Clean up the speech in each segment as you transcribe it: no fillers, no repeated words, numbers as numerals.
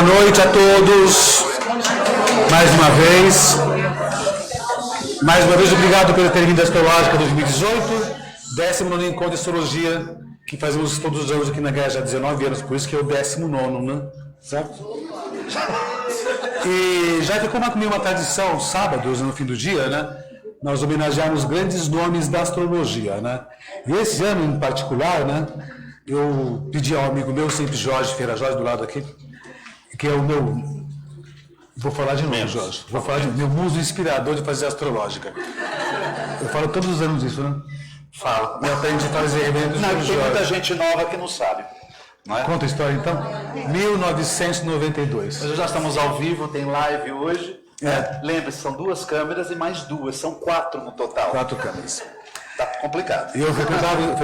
Boa noite a todos. Mais uma vez, obrigado pelo ter vindo à Astrológica 2018, 19º encontro de astrologia, que fazemos todos os anos aqui na Gaia já há 19 anos, por isso que é o 19º, né? Certo? E já ficou meio uma tradição, sábados, no fim do dia, né? Nós homenageamos grandes nomes da astrologia, né? E esse ano em particular, né? Eu pedi ao amigo meu, sempre Jorge Feira Jorge, do lado aqui, que é o meu... Vou falar de novo, Jorge. Vou falar de meu muso inspirador de fazer astrológica. Eu falo todos os anos isso, né? Fala. E aprende a fazer eventos com o Tem Jorge. muita gente nova que não sabe. Não é? Conta a história, então. 1992. Nós já estamos ao vivo, tem live hoje. É. Lembre-se, são 2 câmeras e mais 2, são 4 no total. 4 câmeras. Tá complicado. E eu frequentava os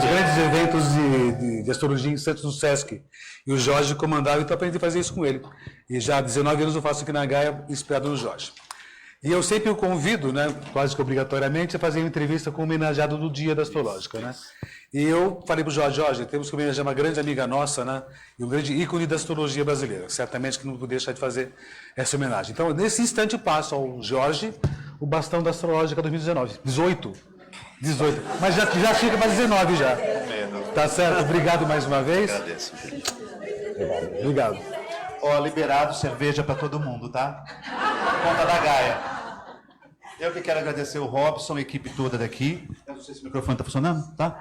grandes eventos de astrologia em Santos do Sesc. E o Jorge comandava, então aprendi a fazer isso com ele. E já há 19 anos eu faço aqui na Gaia, inspirado no Jorge. E eu sempre o convido, né, quase que obrigatoriamente, a fazer uma entrevista com o homenageado do dia da astrológica, né? E eu falei para o Jorge, temos que homenagear uma grande amiga nossa, né, e um grande ícone da astrologia brasileira. Certamente que não vou deixar de fazer essa homenagem. Então, nesse instante, eu passo ao Jorge o bastão da astrológica 2019. 18. Mas já fica para 19 já. Tá certo? Obrigado mais uma vez. Agradeço. Obrigado. Ó, liberado cerveja para todo mundo, tá? Conta da Gaia. Eu que quero agradecer o Robson, a equipe toda daqui. Eu não sei se o microfone está funcionando, tá?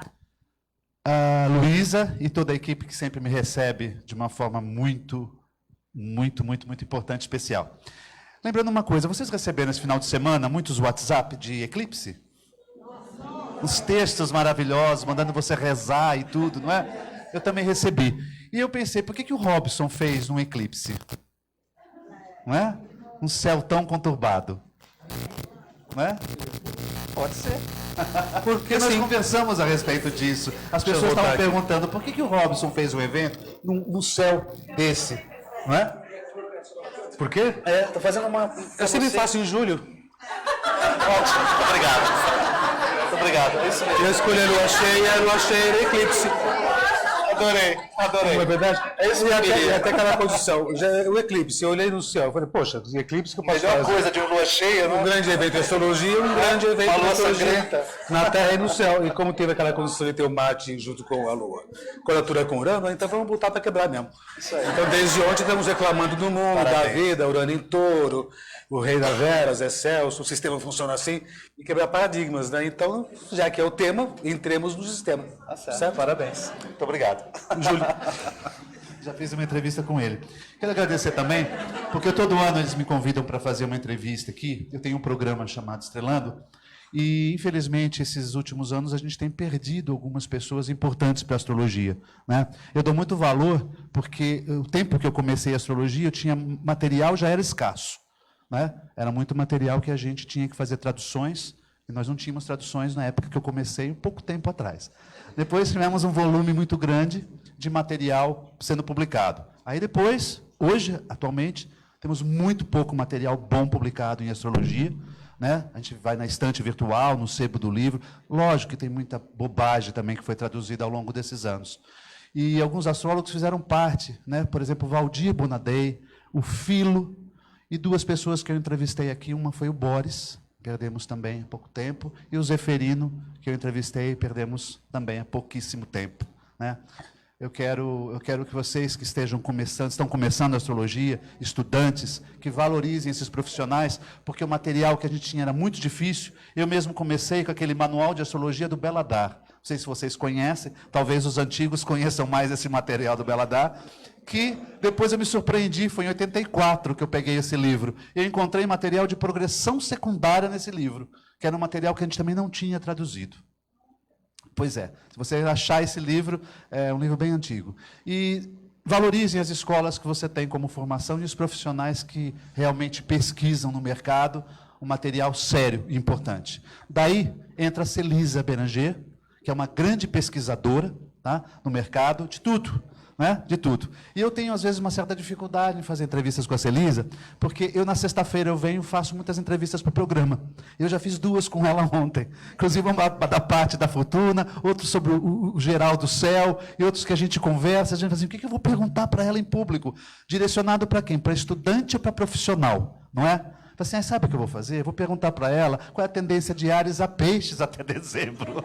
A Luísa e toda a equipe que sempre me recebe de uma forma muito importante, especial. Lembrando uma coisa, vocês receberam esse final de semana muitos WhatsApp de eclipse? Uns textos maravilhosos, mandando você rezar e tudo, não é? Eu também recebi. E eu pensei, por que o Robson fez um eclipse? Não é? Um céu tão conturbado. Não é? Pode ser. Porque nós conversamos a respeito disso. As pessoas estavam perguntando, por que o Robson fez um evento num céu desse? Não é? Por quê? Estou fazendo uma... Eu sempre faço em julho. Ótimo, muito obrigado. Muito obrigado, é isso mesmo. Eu escolhi a lua cheia era eclipse. Adorei. Não é verdade? É isso que eu E queria. até aquela condição. O eclipse, eu olhei no céu, eu falei, poxa, eclipse que eu posso Melhor fazer? coisa de uma lua cheia, Um né? grande evento de astrologia, um grande evento Uma de lua astrologia sangrenta. na Terra e no céu. E como teve aquela condição de ter o Marte junto com a Lua, quadratura com Urano, então vamos botar para quebrar mesmo. Isso aí. Então desde ontem estamos reclamando do mundo, Parabéns. da vida, Urano em Touro, o Rei da Vera, Zé Celso, o sistema funciona assim, e quebrar paradigmas, né? Então, já que é o tema, entremos no sistema. Tá certo. Parabéns. Muito obrigado. Júlio. Já fiz uma entrevista com ele. Quero agradecer também, porque todo ano eles me convidam para fazer uma entrevista aqui. Eu tenho um programa chamado Estrelando, e infelizmente esses últimos anos a gente tem perdido algumas pessoas importantes para a astrologia, né? Eu dou muito valor, porque o tempo que eu comecei a astrologia, eu tinha material, já era escasso, né? Era muito material que a gente tinha que fazer traduções, e nós não tínhamos traduções na época que eu comecei, um pouco tempo atrás. Depois tivemos um volume muito grande de material sendo publicado. Aí depois, hoje, atualmente, temos muito pouco material bom publicado em astrologia, né? A gente vai na estante virtual, no sebo do livro. Lógico que tem muita bobagem também que foi traduzida ao longo desses anos. E alguns astrólogos fizeram parte, né? Por exemplo, o Valdir Bonadei, o Filo, e 2 pessoas que eu entrevistei aqui, uma foi o Boris, perdemos também há pouco tempo, e o Zeferino, que eu entrevistei, perdemos também há pouquíssimo tempo, né? Eu quero que vocês que estão começando a astrologia, estudantes, que valorizem esses profissionais, porque o material que a gente tinha era muito difícil. Eu mesmo comecei com aquele manual de astrologia do Beladar. Não sei se vocês conhecem, talvez os antigos conheçam mais esse material do Beladar, que depois eu me surpreendi, foi em 84 que eu peguei esse livro. Eu encontrei material de progressão secundária nesse livro, que era um material que a gente também não tinha traduzido. Pois é, se você achar esse livro, é um livro bem antigo. E valorizem as escolas que você tem como formação e os profissionais que realmente pesquisam no mercado um material sério e importante. Daí entra a Celisa Beranger, que é uma grande pesquisadora, tá, no mercado de tudo. né? De tudo. E eu tenho, às vezes, uma certa dificuldade em fazer entrevistas com a Celisa, porque eu, na sexta-feira, eu venho e faço muitas entrevistas para o programa. Eu já fiz 2 com ela ontem. Inclusive, uma da parte da fortuna, outros sobre o geral do céu, e outros que a gente conversa. A gente fala assim, o que eu vou perguntar para ela em público? Direcionado para quem? Para estudante ou para profissional? Não é? Fala assim, sabe o que eu vou fazer? Eu vou perguntar para ela qual é a tendência de Áries a peixes até dezembro.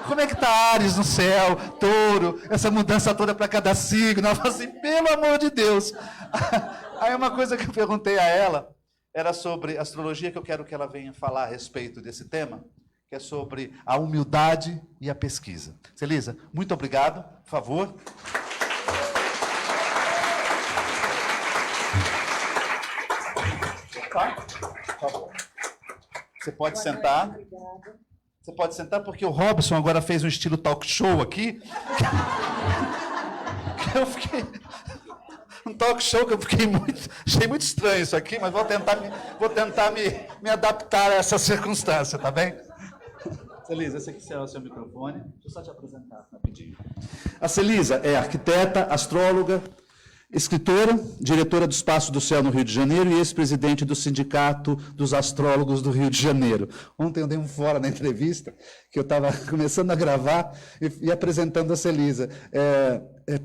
Como é que está Áries no céu, Touro, essa mudança toda para cada signo? Ela fala assim, pelo amor de Deus. Aí uma coisa que eu perguntei a ela era sobre astrologia, que eu quero que ela venha falar a respeito desse tema, que é sobre a humildade e a pesquisa. Celisa, muito obrigado, por favor. Por favor. Você pode sentar. Obrigada. Você pode sentar, porque o Robson agora fez um estilo talk show aqui. Eu fiquei... Um talk show que eu fiquei achei muito estranho isso aqui, mas vou tentar me adaptar a essa circunstância, tá bem? Celisa, esse aqui é o seu microfone. Deixa eu só te apresentar rapidinho. A Celisa é arquiteta, astróloga, escritora, diretora do Espaço do Céu no Rio de Janeiro e ex-presidente do Sindicato dos Astrólogos do Rio de Janeiro. Ontem eu dei um fora na entrevista, que eu estava começando a gravar e apresentando a Celisa.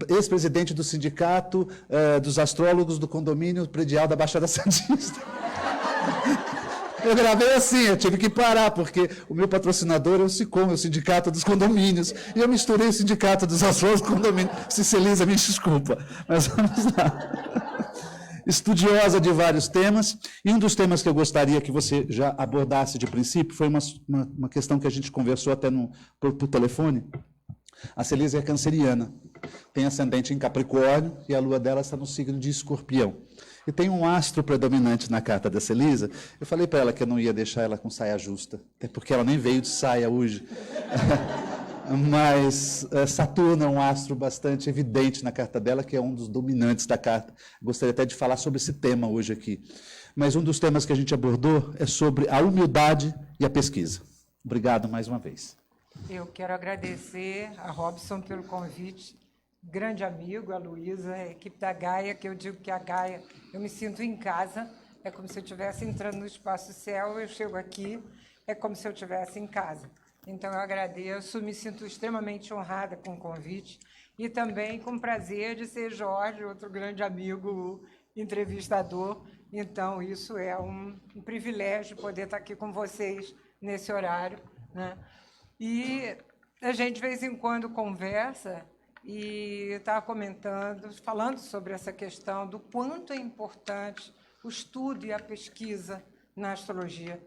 Ex-presidente do Sindicato dos Astrólogos do Condomínio Predial da Baixada Santista. Eu gravei assim, eu tive que parar, porque o meu patrocinador é o SICOM, o Sindicato dos Condomínios, e eu misturei o Sindicato dos Astrólogos com o Condomínio. Se Celisa, me desculpa, mas vamos lá. Estudiosa de vários temas, e um dos temas que eu gostaria que você já abordasse de princípio foi uma questão que a gente conversou até por telefone. A Celisa é canceriana, tem ascendente em Capricórnio, e a lua dela está no signo de Escorpião. E tem um astro predominante na carta da Celisa. Eu falei para ela que eu não ia deixar ela com saia justa, até porque ela nem veio de saia hoje. Mas Saturno é um astro bastante evidente na carta dela, que é um dos dominantes da carta. Gostaria até de falar sobre esse tema hoje aqui. Mas um dos temas que a gente abordou é sobre a humildade e a pesquisa. Obrigado mais uma vez. Eu quero agradecer a Robson pelo convite. Grande amigo, a Luísa, a equipe da Gaia, que eu digo que a Gaia, eu me sinto em casa, é como se eu estivesse entrando no Espaço Céu, eu chego aqui, é como se eu estivesse em casa. Então, eu agradeço, me sinto extremamente honrada com o convite e também com o prazer de ser Jorge, outro grande amigo, entrevistador. Então, isso é um privilégio poder estar aqui com vocês nesse horário, né? E a gente, de vez em quando, conversa e estava comentando, falando sobre essa questão do quanto é importante o estudo e a pesquisa na astrologia,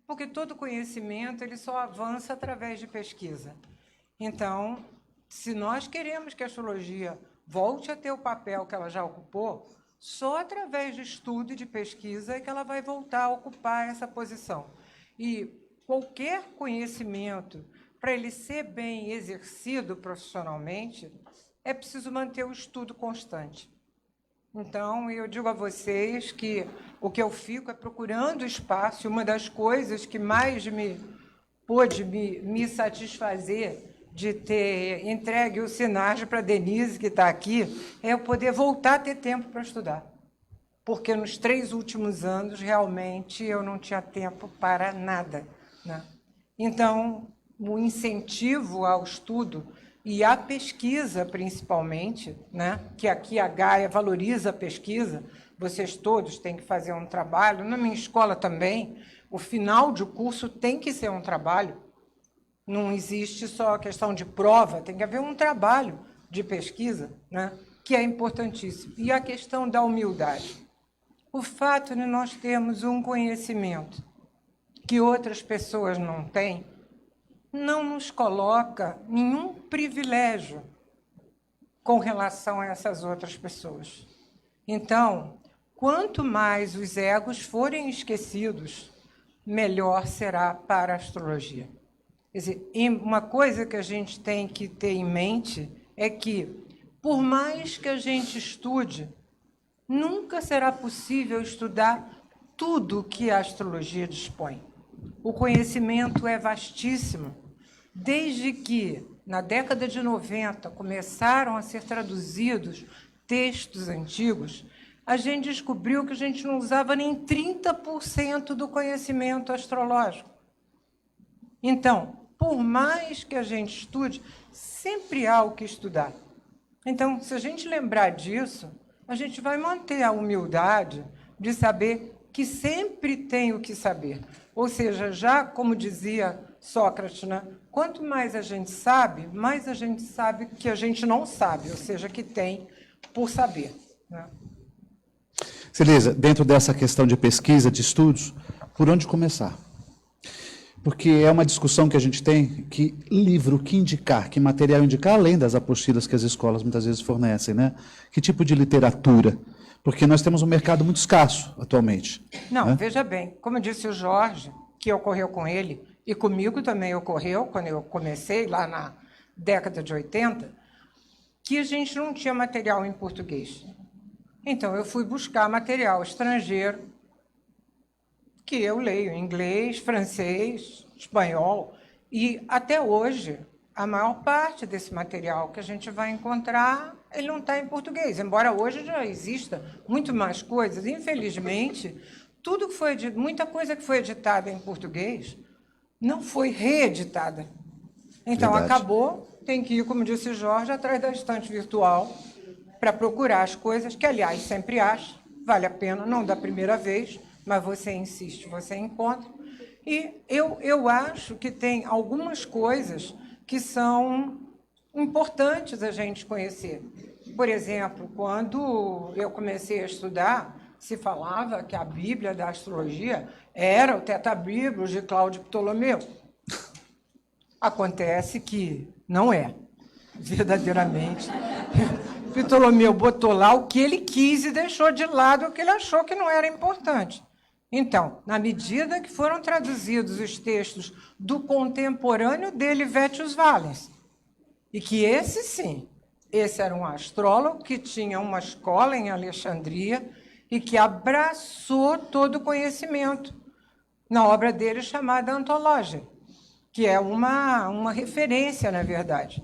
porque todo conhecimento ele só avança através de pesquisa. Então, se nós queremos que a astrologia volte a ter o papel que ela já ocupou, só através de estudo e de pesquisa é que ela vai voltar a ocupar essa posição. E qualquer conhecimento, para ele ser bem exercido profissionalmente, é preciso manter o estudo constante. Então, eu digo a vocês que o que eu fico é procurando espaço, e uma das coisas que mais pôde me satisfazer de ter entregue o Sinage para a Denise, que está aqui, é eu poder voltar a ter tempo para estudar. Porque nos 3 últimos anos, realmente, eu não tinha tempo para nada, né? Então, o incentivo ao estudo e à pesquisa, principalmente, né? Que aqui a Gaia valoriza a pesquisa, vocês todos têm que fazer um trabalho, na minha escola também, o final de curso tem que ser um trabalho, não existe só a questão de prova, tem que haver um trabalho de pesquisa, né? Que é importantíssimo. E a questão da humildade. O fato de nós termos um conhecimento que outras pessoas não têm, não nos coloca nenhum privilégio com relação a essas outras pessoas. Então, quanto mais os egos forem esquecidos, melhor será para a astrologia. Quer dizer, uma coisa que a gente tem que ter em mente é que, por mais que a gente estude, nunca será possível estudar tudo que a astrologia dispõe. O conhecimento é vastíssimo, desde que na década de 90, começaram a ser traduzidos textos antigos, a gente descobriu que a gente não usava nem 30% do conhecimento astrológico. Então, por mais que a gente estude, sempre há o que estudar. Então, se a gente lembrar disso, a gente vai manter a humildade de saber que sempre tem o que saber. Ou seja, já como dizia Sócrates, né? Quanto mais a gente sabe que a gente não sabe, ou seja, que tem por saber, né? Celisa, dentro dessa questão de pesquisa, de estudos, por onde começar? Porque é uma discussão que a gente tem, que livro, que indicar, que material indicar, além das apostilas que as escolas muitas vezes fornecem, né? Que tipo de literatura? Porque nós temos um mercado muito escasso atualmente. Não, né? Veja bem, como disse o Jorge, que ocorreu com ele, e comigo também ocorreu, quando eu comecei, lá na década de 80, que a gente não tinha material em português. Então, eu fui buscar material estrangeiro, que eu leio em inglês, francês, espanhol, e até hoje, a maior parte desse material que a gente vai encontrar, ele não está em português, embora hoje já exista muito mais coisas. Infelizmente, muita coisa que foi editada em português não foi reeditada. Então, Verdade. acabou, tem que ir, como disse o Jorge, atrás da estante virtual para procurar as coisas, que, aliás, sempre acha, vale a pena, não da primeira vez, mas você insiste, você encontra. E eu acho que tem algumas coisas que são importantes a gente conhecer. Por exemplo, quando eu comecei a estudar, se falava que a Bíblia da astrologia era o Tetrabíblos de Cláudio Ptolomeu. Acontece que não é, verdadeiramente. Ptolomeu botou lá o que ele quis e deixou de lado o que ele achou que não era importante. Então, na medida que foram traduzidos os textos do contemporâneo dele, Vettius Valens, e que esse, sim, esse era um astrólogo que tinha uma escola em Alexandria e que abraçou todo o conhecimento na obra dele chamada Antologia, que é uma referência, na verdade.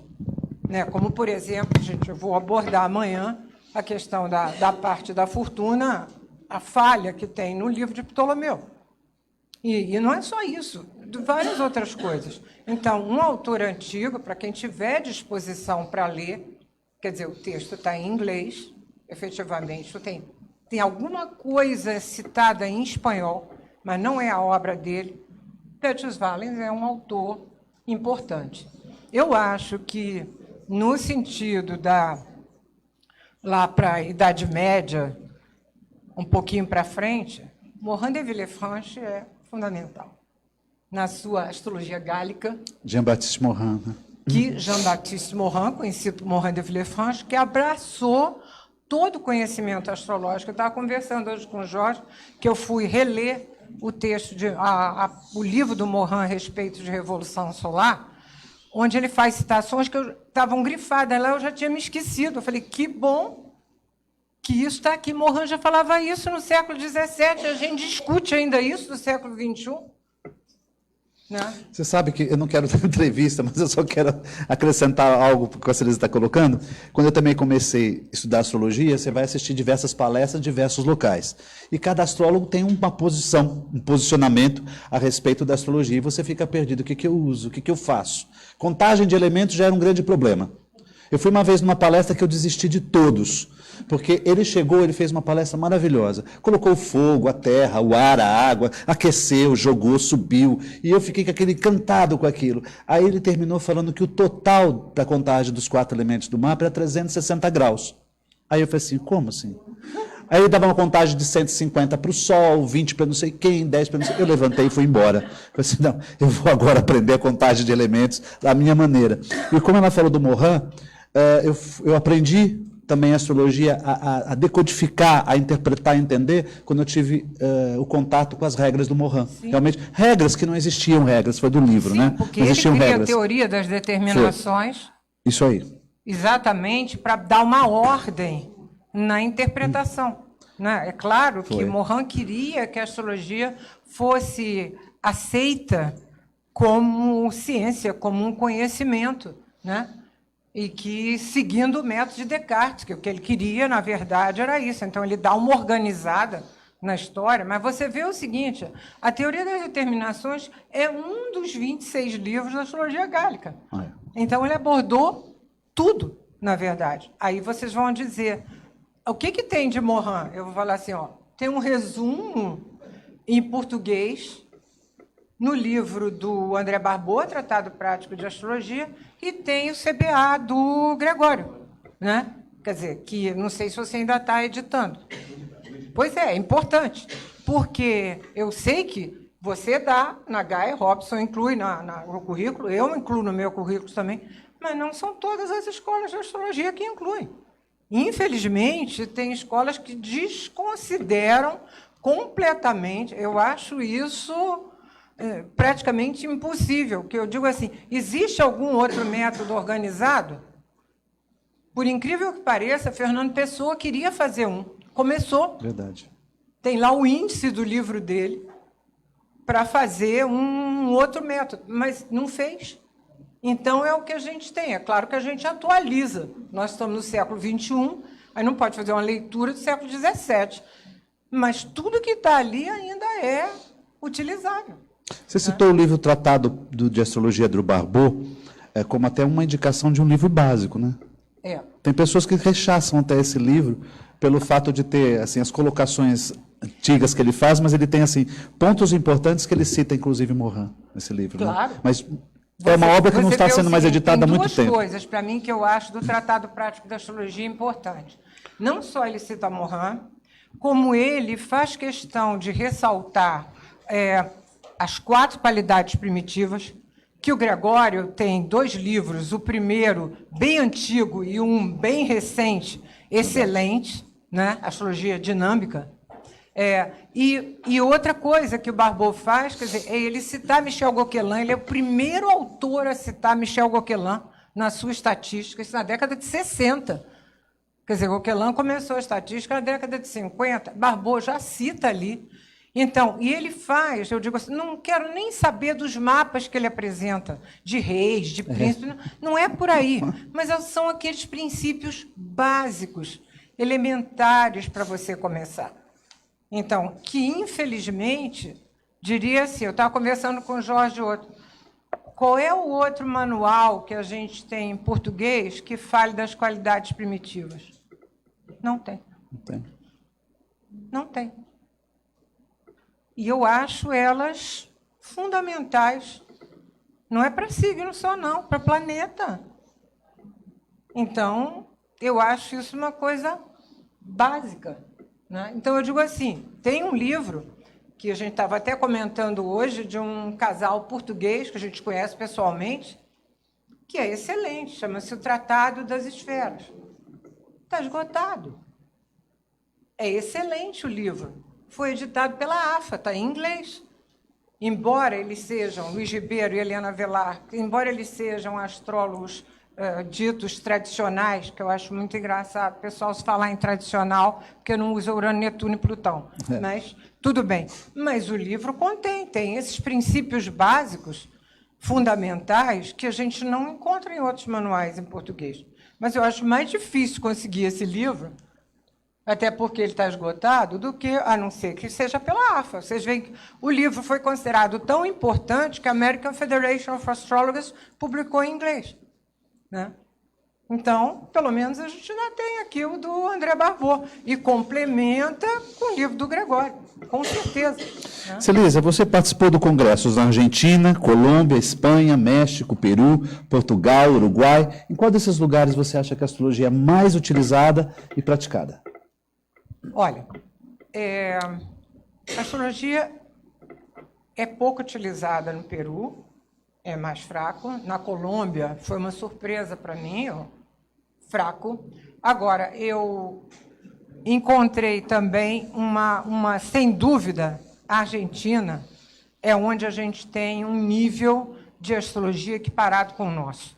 Né? Como, por exemplo, eu vou abordar amanhã a questão da parte da fortuna, a falha que tem no livro de Ptolomeu. E não é só isso, de várias outras coisas. Então, um autor antigo, para quem tiver disposição para ler, quer dizer, o texto está em inglês, efetivamente, tem alguma coisa citada em espanhol, mas não é a obra dele. Vettius Valens é um autor importante. Eu acho que, no sentido lá para a Idade Média, um pouquinho para frente, Morin de Villefranche é fundamental. Na sua astrologia gálica, Jean-Baptiste Morin, né? que Jean-Baptiste Morin, conhecido por Morin de Villefranche, que abraçou todo o conhecimento astrológico. Eu estava conversando hoje com o Jorge, que eu fui reler o texto, o livro do Morin a respeito de Revolução Solar, onde ele faz citações que estavam grifadas lá, eu já tinha me esquecido. Eu falei, que bom que isso está aqui. Morin já falava isso no século XVII, a gente discute ainda isso no século XXI. Né? Você sabe que eu não quero dar entrevista, mas eu só quero acrescentar algo que a Celisa está colocando. Quando eu também comecei a estudar astrologia, você vai assistir diversas palestras em diversos locais. E cada astrólogo tem uma posição, um posicionamento a respeito da astrologia. E você fica perdido. O que eu uso? O que eu faço? Contagem de elementos já era um grande problema. Eu fui uma vez numa palestra que eu desisti de todos, porque ele fez uma palestra maravilhosa. Colocou o fogo, a terra, o ar, a água, aqueceu, jogou, subiu, e eu fiquei encantado com aquilo. Aí ele terminou falando que o total da contagem dos 4 elementos do mapa era 360 graus. Aí eu falei assim, como assim? Aí ele dava uma contagem de 150 para o Sol, 20 para não sei quem, 10 para não sei quem. Eu levantei e fui embora. Falei assim, não, eu vou agora aprender a contagem de elementos da minha maneira. E como ela falou do Morin, eu aprendi também a astrologia a decodificar, a interpretar, a entender, quando eu tive o contato com as regras do Morin. Sim. Realmente, regras que não existiam regras, foi do livro, sim, né? Porque não existiam ele cria regras. A teoria das determinações. Foi. Isso aí. Exatamente, para dar uma ordem na interpretação. Né? É claro que Morin queria que a astrologia fosse aceita como ciência, como um conhecimento. né? E que, seguindo o método de Descartes, que o que ele queria, na verdade, era isso. Então, ele dá uma organizada na história, mas você vê o seguinte, a Teoria das Determinações é um dos 26 livros da astrologia gálica. Então, ele abordou tudo, na verdade. Aí vocês vão dizer, o que tem de Morin? Eu vou falar assim, ó, tem um resumo em português no livro do André Barbeau, Tratado Prático de Astrologia, e tem o CBA do Gregório, né? Quer dizer, que não sei se você ainda está editando. Pois é importante, porque eu sei que você dá na Gaia, Robson inclui no currículo, eu incluo no meu currículo também, mas não são todas as escolas de astrologia que incluem. Infelizmente, tem escolas que desconsideram completamente, eu acho isso praticamente impossível, que eu digo assim, existe algum outro método organizado? Por incrível que pareça, Fernando Pessoa queria fazer um, começou. Verdade. Tem lá o índice do livro dele para fazer um outro método, mas não fez. Então, é o que a gente tem. É claro que a gente atualiza. Nós estamos no século XXI, aí não pode fazer uma leitura do século XVII. Mas tudo que está ali ainda é utilizável. Você citou o livro Tratado de Astrologia do Barbeau como até uma indicação de um livro básico, né? É. Tem pessoas que rechaçam até esse livro pelo fato de ter assim, as colocações antigas que ele faz, mas ele tem assim, pontos importantes que ele cita, inclusive, Morin, nesse livro. Claro. Né? Mas é uma obra que não está sendo mais editada há muito tempo. Tem duas coisas, para mim, que eu acho do Tratado Prático da Astrologia importante. Não só ele cita Morin, como ele faz questão de ressaltar as 4 qualidades primitivas, que o Gregório tem 2 livros, o primeiro bem antigo e um bem recente, excelente, né? Astrologia Dinâmica. E outra coisa que o Barbeau faz, quer dizer, é ele citar Michel Gauquelin, ele é o primeiro autor a citar Michel Gauquelin na sua estatística, isso na década de 60. Quer dizer, Gauquelin começou a estatística na década de 50, Barbeau já cita ali. Então, e ele faz, eu digo assim, não quero nem saber dos mapas que ele apresenta, de reis, de príncipes, não é por aí, mas são aqueles princípios básicos, elementares para você começar. Então, que, infelizmente, diria assim, eu estava conversando com o Jorge outro, qual é o outro manual que a gente tem em português que fale das qualidades primitivas? Não tem. Não tem. Não tem. E eu acho elas fundamentais. Não é para signo só, não, para planeta. Então, eu acho isso uma coisa básica, né? Então, eu digo assim, tem um livro que a gente estava até comentando hoje, de um casal português, que a gente conhece pessoalmente, que é excelente, chama-se O Tratado das Esferas. Está esgotado. É excelente o livro. Foi editado pela AFA, está em inglês. Embora eles sejam, Luiz Ribeiro e Helena Velar, embora eles sejam astrólogos ditos tradicionais, que eu acho muito engraçado o pessoal se falar em tradicional, porque não usa Urano, Netuno e Plutão. Mas tudo bem. Mas o livro tem esses princípios básicos, fundamentais, que a gente não encontra em outros manuais em português. Mas eu acho mais difícil conseguir esse livro, até porque ele está esgotado, do que, a não ser que seja pela AFA. Vocês veem que o livro foi considerado tão importante que a American Federation of Astrologers publicou em inglês, né? Então, pelo menos, a gente ainda tem aqui o do André Barbeau, e complementa com o livro do Gregório, com certeza, né? Celisa, você participou de congressos na Argentina, Colômbia, Espanha, México, Peru, Portugal, Uruguai. Em qual desses lugares você acha que a astrologia é mais utilizada e praticada? Olha, a astrologia é pouco utilizada no Peru, é mais fraco. Na Colômbia, foi uma surpresa para mim, fraco. Agora, eu encontrei também sem dúvida, a Argentina é onde a gente tem um nível de astrologia equiparado com o nosso,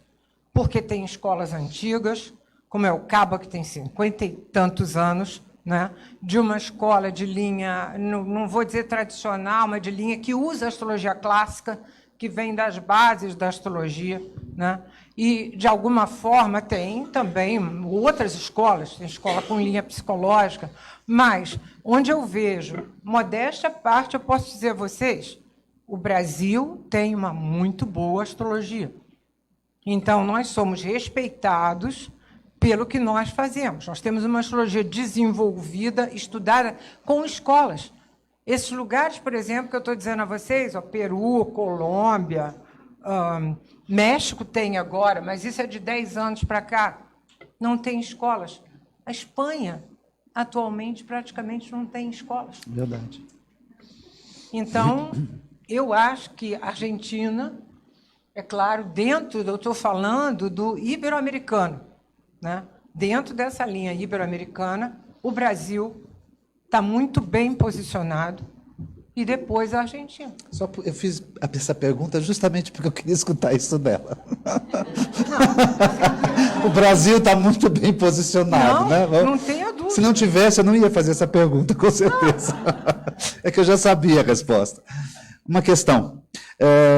porque tem escolas antigas, como é o Caba, que tem 50 e tantos anos, né, de uma escola de linha, não vou dizer tradicional, mas de linha que usa a astrologia clássica, que vem das bases da astrologia, né, E, de alguma forma, tem também outras escolas, tem escola com linha psicológica, mas onde eu vejo, modéstia à parte, eu posso dizer a vocês, o Brasil tem uma muito boa astrologia. Então, nós somos respeitados pelo que nós fazemos. Nós temos uma astrologia desenvolvida, estudada com escolas. Esses lugares, por exemplo, que eu estou dizendo a vocês, ó, Peru, Colômbia, México tem agora, mas isso é de 10 anos para cá, não tem escolas. A Espanha, atualmente, praticamente não tem escolas. Verdade. Então, eu acho que a Argentina, é claro, dentro, eu estou falando do ibero-americano, né? Dentro dessa linha ibero-americana, o Brasil está muito bem posicionado, e depois a Argentina. Eu fiz essa pergunta justamente porque eu queria escutar isso dela. O Brasil está muito bem posicionado, né? Não tenha dúvida. Se não tivesse, eu não ia fazer essa pergunta, com certeza. É que eu já sabia a resposta. Uma questão.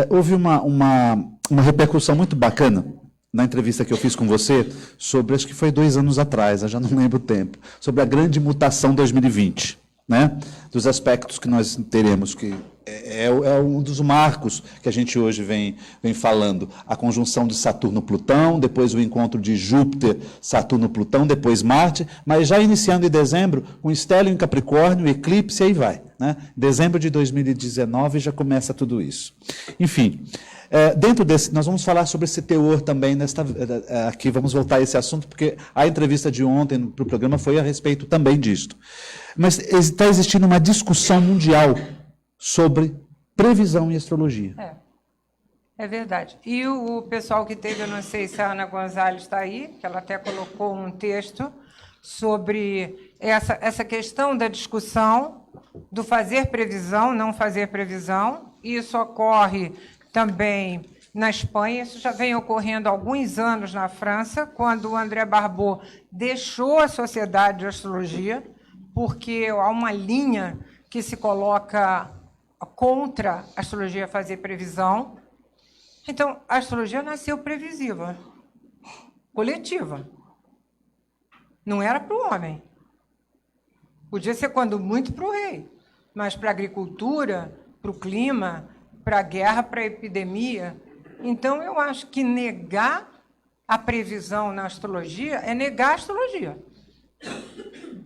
Houve uma repercussão muito bacana na entrevista que eu fiz com você, sobre, acho que foi 2 anos atrás, eu já não lembro o tempo, sobre a grande mutação 2020, né? Dos aspectos que nós teremos, que é um dos marcos que a gente hoje vem falando, a conjunção de Saturno-Plutão, depois o encontro de Júpiter, Saturno-Plutão, depois Marte, mas já iniciando em dezembro, com Estélio em Capricórnio, eclipse, aí vai, né? Dezembro de 2019 já começa tudo isso. Enfim, dentro desse, nós vamos falar sobre esse teor também, aqui vamos voltar a esse assunto, porque a entrevista de ontem para o programa foi a respeito também disto. Mas está existindo uma discussão mundial sobre previsão em astrologia. É verdade. E o pessoal que teve, eu não sei se a Ana Gonzalez está aí, que ela até colocou um texto sobre essa questão da discussão do fazer previsão, não fazer previsão. Isso ocorre também na Espanha, isso já vem ocorrendo há alguns anos na França, quando o André Barbeau deixou a Sociedade de Astrologia, porque há uma linha que se coloca contra a astrologia fazer previsão. Então, a astrologia nasceu previsiva, coletiva. Não era para o homem. Podia ser, quando muito, para o rei, mas para a agricultura, para o clima, para a guerra, para a epidemia. Então, eu acho que negar a previsão na astrologia é negar a astrologia.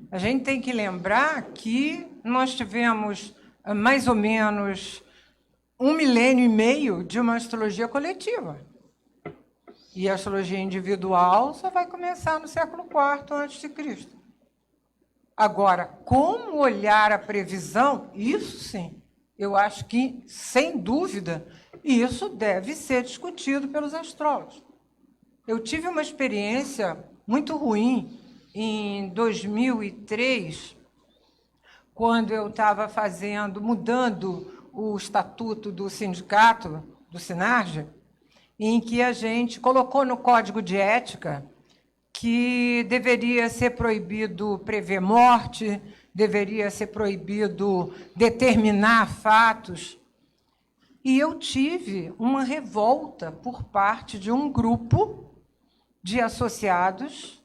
A gente tem que lembrar que nós tivemos mais ou menos 1 milênio e meio de uma astrologia coletiva. E a astrologia individual só vai começar no século IV a.C. Agora, como olhar a previsão? Isso sim, eu acho que, sem dúvida, isso deve ser discutido pelos astrólogos. Eu tive uma experiência muito ruim em 2003, quando eu estava mudando o estatuto do sindicato, do Sinarge, em que a gente colocou no Código de Ética que deveria ser proibido prever morte, deveria ser proibido determinar fatos. E eu tive uma revolta por parte de um grupo de associados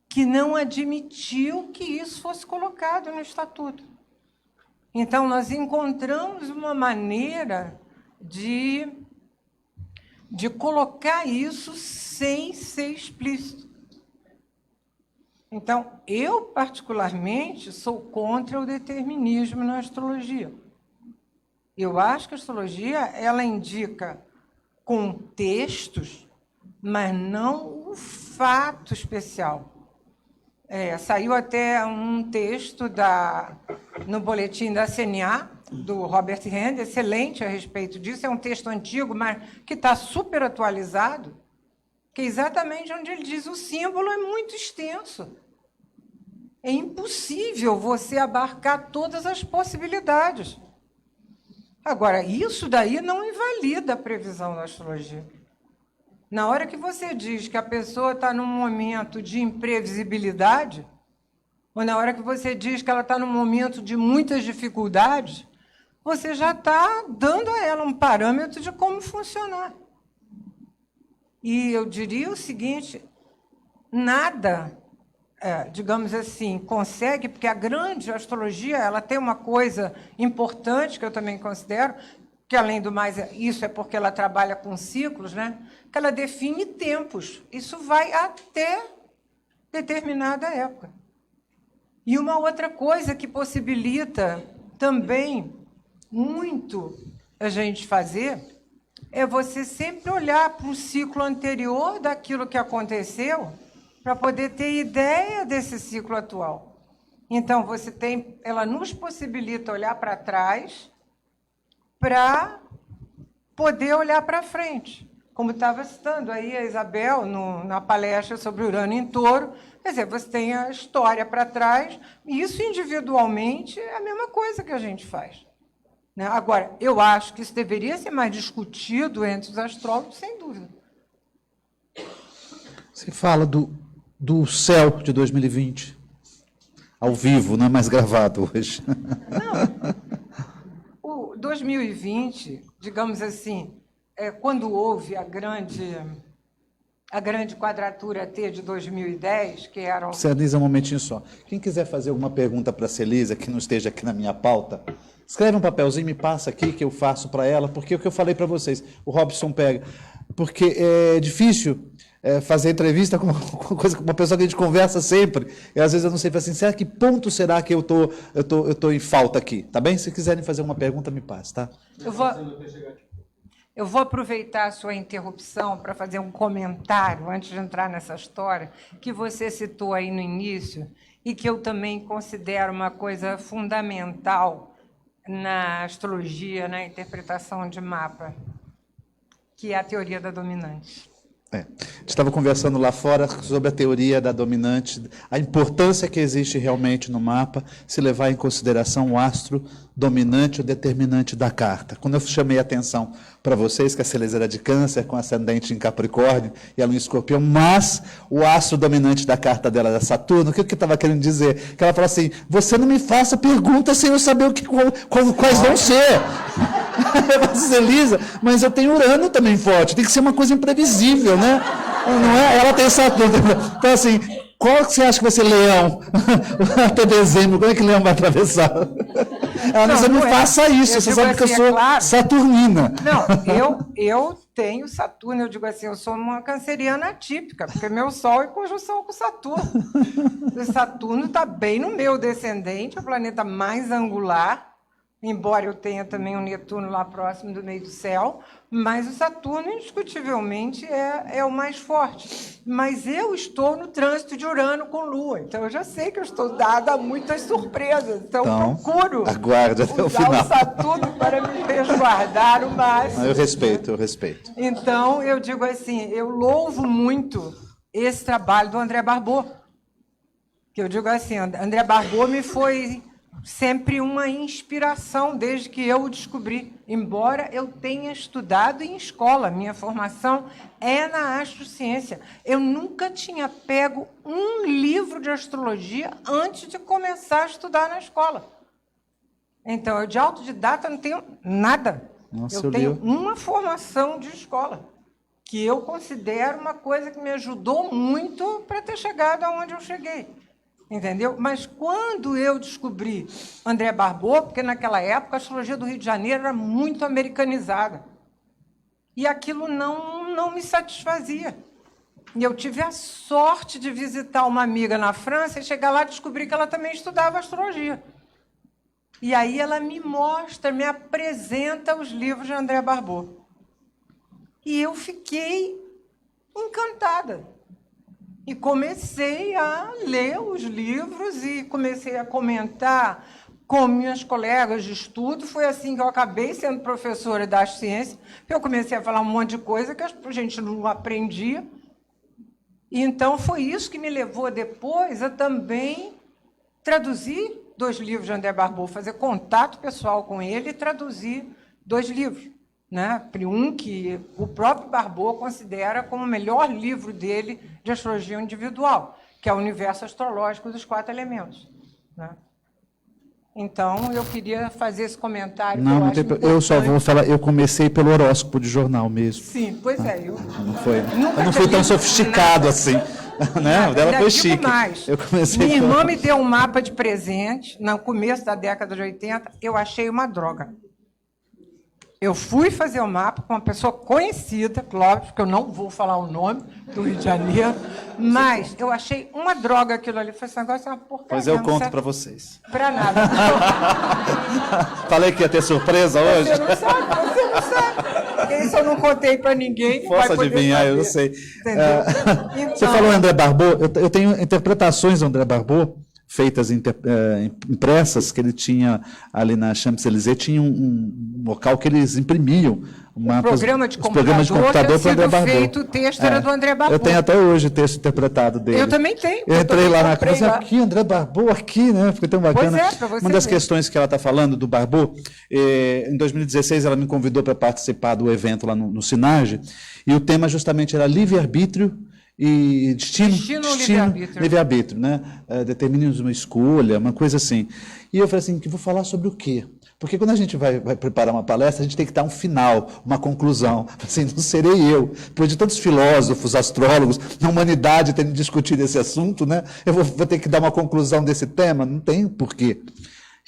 que não admitiu que isso fosse colocado no Estatuto. Então, nós encontramos uma maneira de colocar isso sem ser explícito. Então, eu, particularmente, sou contra o determinismo na astrologia. Eu acho que a astrologia ela indica contextos, mas não o fato especial. Saiu até um texto no boletim da CNA, do Robert Rand, excelente a respeito disso. É um texto antigo, mas que está super atualizado, que é exatamente onde ele diz: o símbolo é muito extenso. É impossível você abarcar todas as possibilidades. Agora, isso daí não invalida a previsão da astrologia. Na hora que você diz que a pessoa está num momento de imprevisibilidade, ou na hora que você diz que ela está num momento de muitas dificuldades, você já está dando a ela um parâmetro de como funcionar. E eu diria o seguinte, nada, digamos assim, consegue, porque a grande astrologia ela tem uma coisa importante que eu também considero, que, além do mais, isso é porque ela trabalha com ciclos, né? Que ela define tempos. Isso vai até determinada época. E uma outra coisa que possibilita também muito a gente fazer é você sempre olhar para o ciclo anterior daquilo que aconteceu para poder ter ideia desse ciclo atual. Então, ela nos possibilita olhar para trás para poder olhar para frente. Como estava citando aí a Isabel na palestra sobre Urano em Touro, quer dizer, você tem a história para trás, e isso individualmente é a mesma coisa que a gente faz. Né? Agora, eu acho que isso deveria ser mais discutido entre os astrólogos, sem dúvida. Você fala do céu de 2020, ao vivo, não é mais gravado hoje. Não. O 2020, digamos assim, quando houve a grande quadratura T de 2010, que eram... Celisa, um momentinho só. Quem quiser fazer alguma pergunta para a Celisa, que não esteja aqui na minha pauta, escreve um papelzinho, me passa aqui, que eu faço para ela, porque é o que eu falei para vocês, o Robson pega. Porque é difícil fazer entrevista com uma pessoa que a gente conversa sempre, e às vezes eu não sei, assim, que ponto será que eu tô em falta aqui? Tá bem? Se quiserem fazer uma pergunta, me passe, tá? Eu vou aproveitar a sua interrupção para fazer um comentário, antes de entrar nessa história, que você citou aí no início, e que eu também considero uma coisa fundamental na astrologia, na interpretação de mapa, que é a teoria da dominante. A gente estava conversando lá fora sobre a teoria da dominante, a importância que existe realmente no mapa, se levar em consideração o astro dominante ou determinante da carta. Quando eu chamei a atenção para vocês que a Celisa era de Câncer, com ascendente em Capricórnio e ela em Escorpião, mas o astro dominante da carta dela era Saturno, o que eu estava querendo dizer? Que ela falou assim, você não me faça perguntas sem eu saber quais vão ser. Eu disse, Elisa, mas eu tenho Urano também forte, tem que ser uma coisa imprevisível, né? Não é? Ela tem Saturno. Então, assim, qual que você acha que vai ser Leão? Até dezembro, como é que Leão vai atravessar? Ela disse, não faça isso, você sabe que eu sou saturnina. Não, eu tenho Saturno, eu digo assim, eu sou uma canceriana atípica, porque meu Sol é em conjunção com Saturno. O Saturno está bem no meu descendente, é o planeta mais angular, embora eu tenha também um Netuno lá próximo do meio do céu, mas o Saturno, indiscutivelmente, é o mais forte. Mas eu estou no trânsito de Urano com Lua, então eu já sei que eu estou dada a muitas surpresas. Então procuro aguarde até o final. usar o Saturno para me resguardar o máximo. Eu respeito. Então, eu digo assim, eu louvo muito esse trabalho do André Barbeau. Que eu digo assim, André Barbeau me foi sempre uma inspiração desde que eu o descobri, embora eu tenha estudado em escola, minha formação é na astrociência. Eu nunca tinha pego um livro de astrologia antes de começar a estudar na escola. Então, eu de autodidata não tenho nada. Eu tenho uma formação de escola, que eu considero uma coisa que me ajudou muito para ter chegado aonde eu cheguei. Entendeu? Mas quando eu descobri André Barbeau, porque naquela época a astrologia do Rio de Janeiro era muito americanizada, e aquilo não me satisfazia. E eu tive a sorte de visitar uma amiga na França e chegar lá e descobrir que ela também estudava astrologia. E aí ela me mostra, me apresenta os livros de André Barbeau. E eu fiquei encantada. E comecei a ler os livros e comecei a comentar com minhas colegas de estudo. Foi assim que eu acabei sendo professora da ciência. Eu comecei a falar um monte de coisa que a gente não aprendia. E então foi isso que me levou depois a também traduzir 2 livros de André Barbeau, fazer contato pessoal com ele e traduzir 2 livros. Né? Um que o próprio Barbeau considera como o melhor livro dele de astrologia individual, que é o Universo Astrológico dos 4 Elementos. Né? Então, eu queria fazer esse comentário. Não, não tem, eu só vou falar, eu comecei pelo horóscopo de jornal mesmo. Sim, pois é. Eu Não fui tão sofisticado assim. Né? O dela foi chique. Mais. Eu comecei Minha irmã me deu um mapa de presente no começo da década de 80, eu achei uma droga. Eu fui fazer o mapa com uma pessoa conhecida, Clóvis, que eu não vou falar o nome, do Rio de Janeiro, mas eu achei uma droga aquilo ali. Falei, esse negócio é uma porcaria. Pois eu conto para vocês. Para nada. Falei que ia ter surpresa hoje? Você não sabe. Isso eu não contei para ninguém. Posso adivinhar, eu não sei. Entendeu? Você falou André Barbeau, eu tenho interpretações do André Barbeau, feitas impressas, que ele tinha ali na Champs-Élysées, tinha um local que eles imprimiam programa de os programas de computador para André Barbeau. Feito, o texto era do André Barbeau. Eu tenho até hoje o texto interpretado dele. Eu também tenho. Eu entrei lá na casa, aqui, André Barbeau, aqui, né? Ficou tão bacana. Pois é, para você Uma das ver. questões que ela está falando do Barbeau, em 2016 ela me convidou para participar do evento lá no Sinage, e o tema justamente era livre-arbítrio e destino livre-arbítrio, né? Determine uma escolha, uma coisa assim. E eu falei assim, que vou falar sobre o quê? Porque quando a gente vai preparar uma palestra, a gente tem que dar um final, uma conclusão. Assim, não serei eu. Depois de tantos filósofos, astrólogos, na humanidade tendo discutido esse assunto, né? Eu vou ter que dar uma conclusão desse tema? Não tem porquê.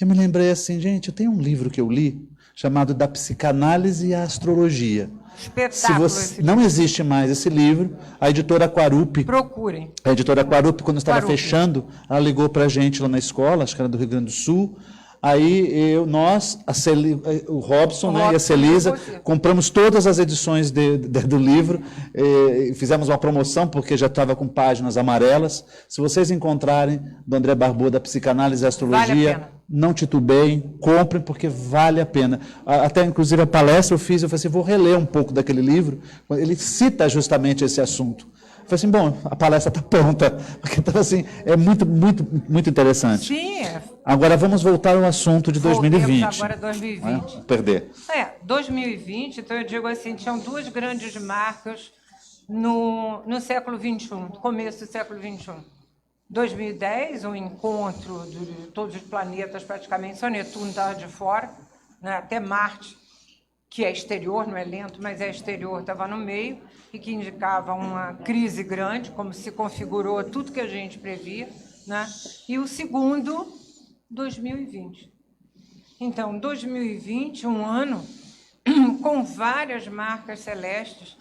Eu me lembrei assim, gente, eu tenho um livro que eu li, chamado Da Psicanálise e a Astrologia. Espetáculo. Não existe mais esse livro. A editora Quarupi. Procurem. A editora Quarupi, quando estava fechando, ela ligou para a gente lá na escola, acho que era do Rio Grande do Sul. Aí o Robson, né, e a Celisa, compramos todas as edições do livro, fizemos uma promoção, porque já estava com páginas amarelas. Se vocês encontrarem do André Barbeau, da Psicanálise e Astrologia, não titubeiem, comprem, porque vale a pena. Até, inclusive, a palestra eu fiz, eu falei assim, vou reler um pouco daquele livro, ele cita justamente esse assunto. Eu falei assim, bom, a palestra está pronta, porque então, assim, é muito, muito, muito interessante. Sim. Agora vamos voltar ao assunto de 2020. Agora 2020. Não perder. 2020, então eu digo assim, tinham duas grandes marcas no século XXI, no começo do século XXI. 2010, o encontro de todos os planetas, praticamente, só Netuno estava de fora, né, até Marte, que é exterior, não é lento, mas é exterior, estava no meio, e que indicava uma crise grande, como se configurou tudo que a gente previa, né? E o segundo, 2020. Então, 2020, um ano com várias marcas celestes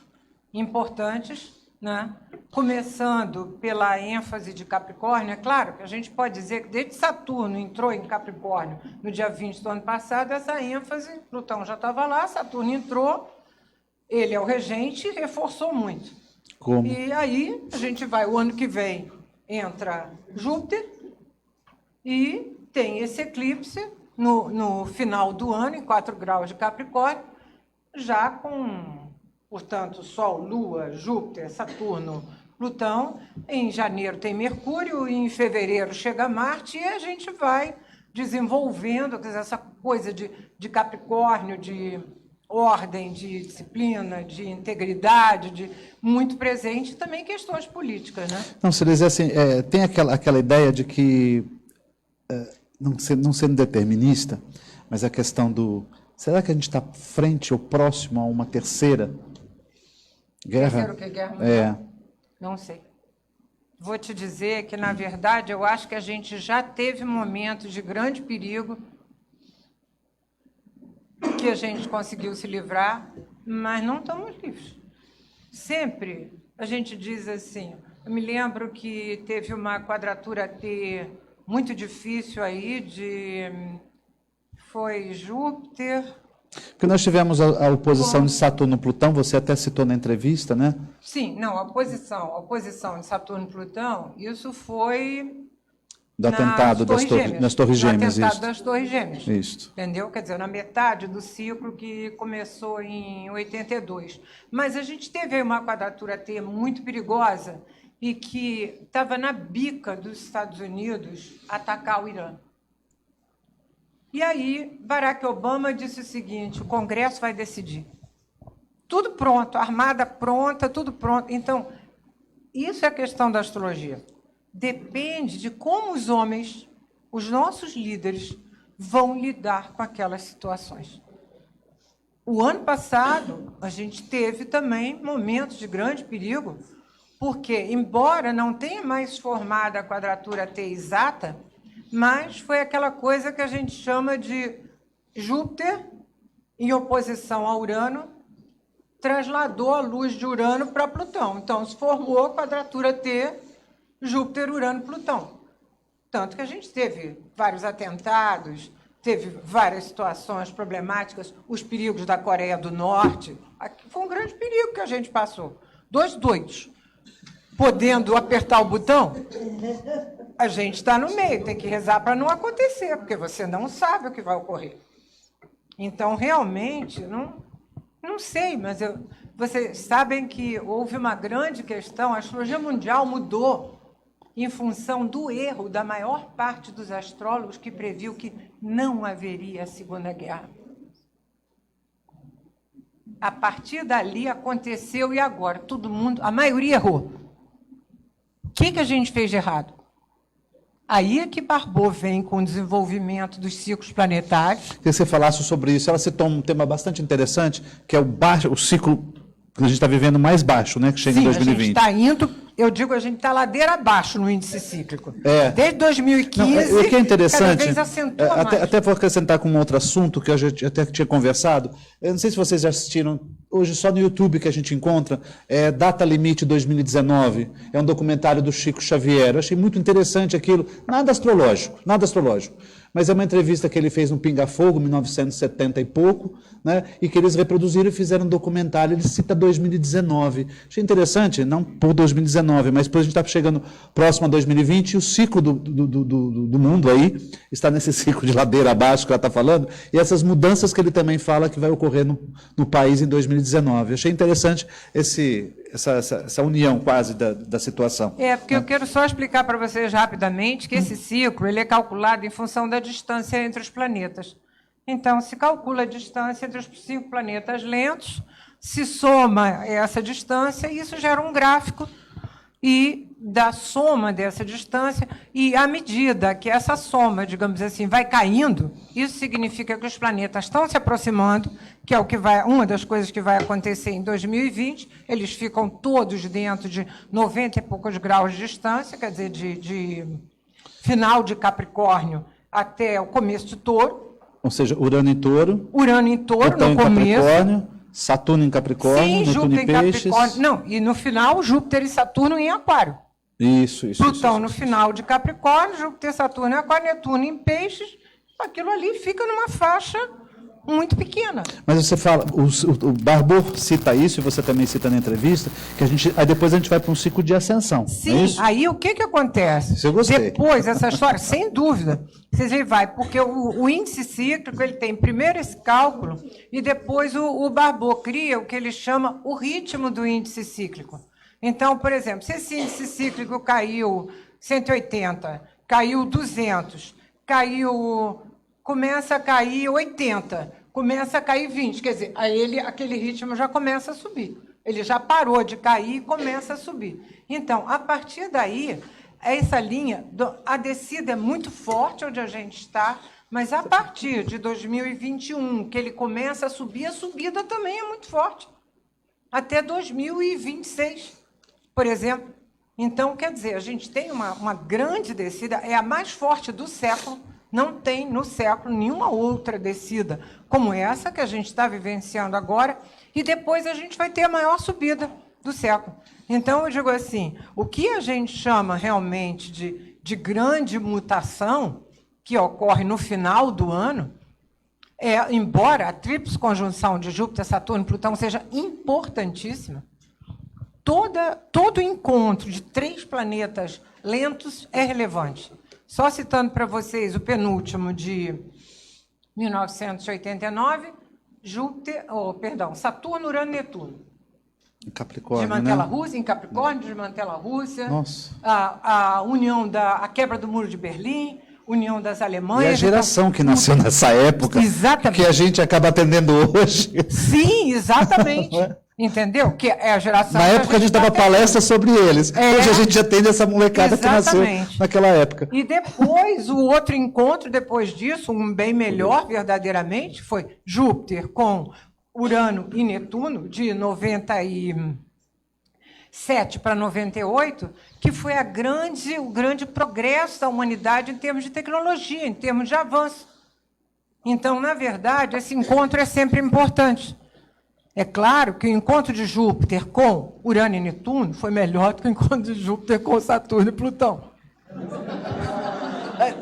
importantes, né? Começando pela ênfase de Capricórnio. É claro que a gente pode dizer que desde Saturno entrou em Capricórnio no dia 20 do ano passado, essa ênfase, Plutão já estava lá, Saturno entrou, ele é o regente e reforçou muito. Como? E aí a gente vai, o ano que vem entra Júpiter e tem esse eclipse no final do ano, em 4 graus de Capricórnio, já com, portanto, Sol, Lua, Júpiter, Saturno, Plutão. Em janeiro tem Mercúrio, e em fevereiro chega Marte, e a gente vai desenvolvendo, quer dizer, essa coisa de Capricórnio, de ordem, de disciplina, de integridade, de muito presente, e também questões políticas, né? Não, se dizer assim, tem aquela ideia de que, não sendo determinista, mas a questão do... Será que a gente está frente ou próximo a uma terceira guerra? Terceiro que guerra mundial? Não sei. Vou te dizer que, na verdade, eu acho que a gente já teve momentos de grande perigo que a gente conseguiu se livrar, mas não estamos livres. Sempre a gente diz assim, eu me lembro que teve uma quadratura T muito difícil aí, foi Júpiter... Porque nós tivemos a oposição de Saturno-Plutão, você até citou na entrevista, né? Sim, não, a oposição de Saturno-Plutão, isso foi... Do atentado das Torres Gêmeas. Do atentado das Torres Gêmeas. Isso. Entendeu? Quer dizer, na metade do ciclo que começou em 82. Mas a gente teve aí uma quadratura T muito perigosa e que estava na bica dos Estados Unidos atacar o Irã. E aí, Barack Obama disse o seguinte, o Congresso vai decidir. Tudo pronto, armada pronta, tudo pronto. Então, isso é a questão da astrologia. Depende de como os homens, os nossos líderes, vão lidar com aquelas situações. O ano passado, a gente teve também momentos de grande perigo, porque, embora não tenha mais formado a quadratura T exata, mas foi aquela coisa que a gente chama de Júpiter, em oposição a Urano, trasladou a luz de Urano para Plutão. Então, se formou a quadratura T, Júpiter, Urano, Plutão. Tanto que a gente teve vários atentados, teve várias situações problemáticas, os perigos da Coreia do Norte. Aqui foi um grande perigo que a gente passou. 2 doidos, podendo apertar o botão, a gente está no meio, tem que rezar para não acontecer, porque você não sabe o que vai ocorrer. Então, realmente, não sei, mas vocês sabem que houve uma grande questão, a astrologia mundial mudou em função do erro da maior parte dos astrólogos que previu que não haveria a Segunda Guerra. A partir dali aconteceu e agora todo mundo, a maioria errou. O que a gente fez de errado? Aí é que Barbot vem com o desenvolvimento dos ciclos planetários. Queria que você falasse sobre isso. Ela citou um tema bastante interessante, que é o ciclo que a gente está vivendo mais baixo, né? Que chega em 2020. A gente está indo, a gente está ladeira abaixo no índice cíclico. Desde 2015, o que é interessante, cada vez acentua mais. Até vou acrescentar com um outro assunto que a gente até tinha conversado. Eu não sei se vocês já assistiram, hoje só no YouTube que a gente encontra, Data Limite 2019. É um documentário do Chico Xavier. Eu achei muito interessante aquilo. Nada astrológico. Mas é uma entrevista que ele fez no Pinga Fogo, 1970 e pouco, né? E que eles reproduziram e fizeram um documentário. Ele cita 2019. Achei interessante, não por 2019, mas depois a gente está chegando próximo a 2020 e o ciclo do mundo aí está nesse ciclo de ladeira abaixo que ela está falando, e essas mudanças que ele também fala que vai ocorrer no país em 2019. Achei interessante essa união quase da situação. Porque eu quero só explicar para vocês rapidamente que esse ciclo ele é calculado em função da distância entre os planetas. Então, se calcula a distância entre os 5 planetas lentos, se soma essa distância, e isso gera um gráfico e da soma dessa distância, e à medida que essa soma, digamos assim, vai caindo, isso significa que os planetas estão se aproximando, que é uma das coisas que vai acontecer em 2020, eles ficam todos dentro de 90 e poucos graus de distância, quer dizer, de final de Capricórnio até o começo de Touro. Ou seja, Urano em Touro. Urano em Touro, Plutão no começo. Capricórnio, Saturno em Capricórnio, Sim, Netuno Júpiter em em Peixes. Capricórnio. Não, e no final, Júpiter e Saturno em Aquário. Isso. Plutão no final de Capricórnio, Júpiter, Saturno em Aquário, Netuno em Peixes. Aquilo ali fica numa faixa muito pequena. Mas você fala, o Barbot cita isso, e você também cita na entrevista, que aí depois a gente vai para um ciclo de ascensão. Sim, aí o que acontece? Isso eu gostei. Depois, essa história, sem dúvida, você vai, porque o índice cíclico, ele tem primeiro esse cálculo, e depois o Barbot cria o que ele chama o ritmo do índice cíclico. Então, por exemplo, se esse índice cíclico caiu 180, caiu 200, começa a cair 80, começa a cair 20, quer dizer, aí aquele ritmo já começa a subir. Ele já parou de cair e começa a subir. Então, a partir daí, essa linha, a descida é muito forte onde a gente está, mas a partir de 2021, que ele começa a subir, a subida também é muito forte. Até 2026, por exemplo. Então, quer dizer, a gente tem uma grande descida, é a mais forte do século. Não tem, no século, nenhuma outra descida como essa que a gente está vivenciando agora, e depois a gente vai ter a maior subida do século. Então, eu digo assim, o que a gente chama realmente de grande mutação, que ocorre no final do ano, embora a tríplice conjunção de Júpiter, Saturno e Plutão seja importantíssima, todo encontro de 3 planetas lentos é relevante. Só citando para vocês o penúltimo de 1989, Saturno, Urano e Netuno. Em Capricórnio, Desmantela a né? Rússia, em Capricórnio, desmantela a Rússia. Nossa. A união a quebra do Muro de Berlim, união das Alemanhas. E a geração que nasceu nessa época, Exatamente. que a gente acaba atendendo hoje. Sim, exatamente. Entendeu? Que é a geração... Na que época a gente tá dava tendo. palestra sobre eles. Hoje a gente já tem essa molecada que nasceu Exatamente. naquela época. E depois, o outro encontro, depois disso, um bem melhor, verdadeiramente, foi Júpiter com Urano e Netuno, de 97 para 98, que foi o grande progresso da humanidade em termos de tecnologia, em termos de avanço. Então, na verdade, esse encontro é sempre importante. É claro que o encontro de Júpiter com Urano e Netuno foi melhor do que o encontro de Júpiter com Saturno e Plutão.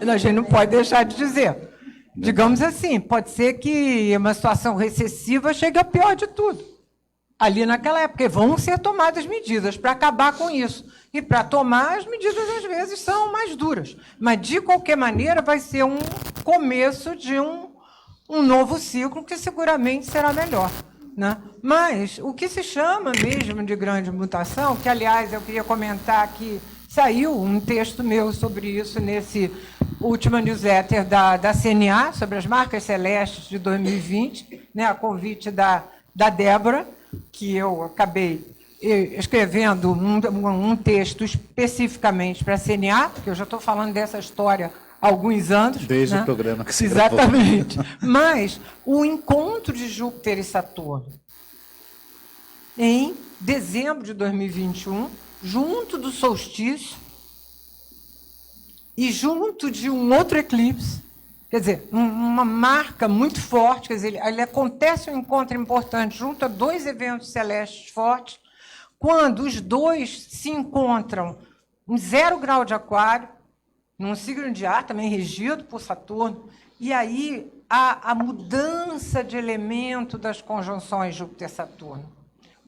A gente não pode deixar de dizer. Digamos assim, pode ser que uma situação recessiva chegue a pior de tudo. Ali naquela época, vão ser tomadas medidas para acabar com isso. E para tomar, as medidas, às vezes, são mais duras. Mas, de qualquer maneira, vai ser um começo de um novo ciclo que seguramente será melhor. Né? Mas o que se chama mesmo de grande mutação, que, aliás, eu queria comentar que saiu um texto meu sobre isso nesse último newsletter da CNA, sobre as marcas celestes de 2020, né, a convite da Débora, que eu acabei escrevendo um texto especificamente para a CNA, porque eu já estou falando dessa história há alguns anos. Desde né? o programa que se gravou. Exatamente. Mas o encontro de Júpiter e Saturno, em dezembro de 2021, junto do solstício e junto de um outro eclipse, quer dizer, uma marca muito forte, quer dizer, ele acontece um encontro importante junto a dois eventos celestes fortes, quando os dois se encontram em 0 grau de Aquário, num signo de ar também regido por Saturno, e aí a mudança de elemento das conjunções Júpiter-Saturno,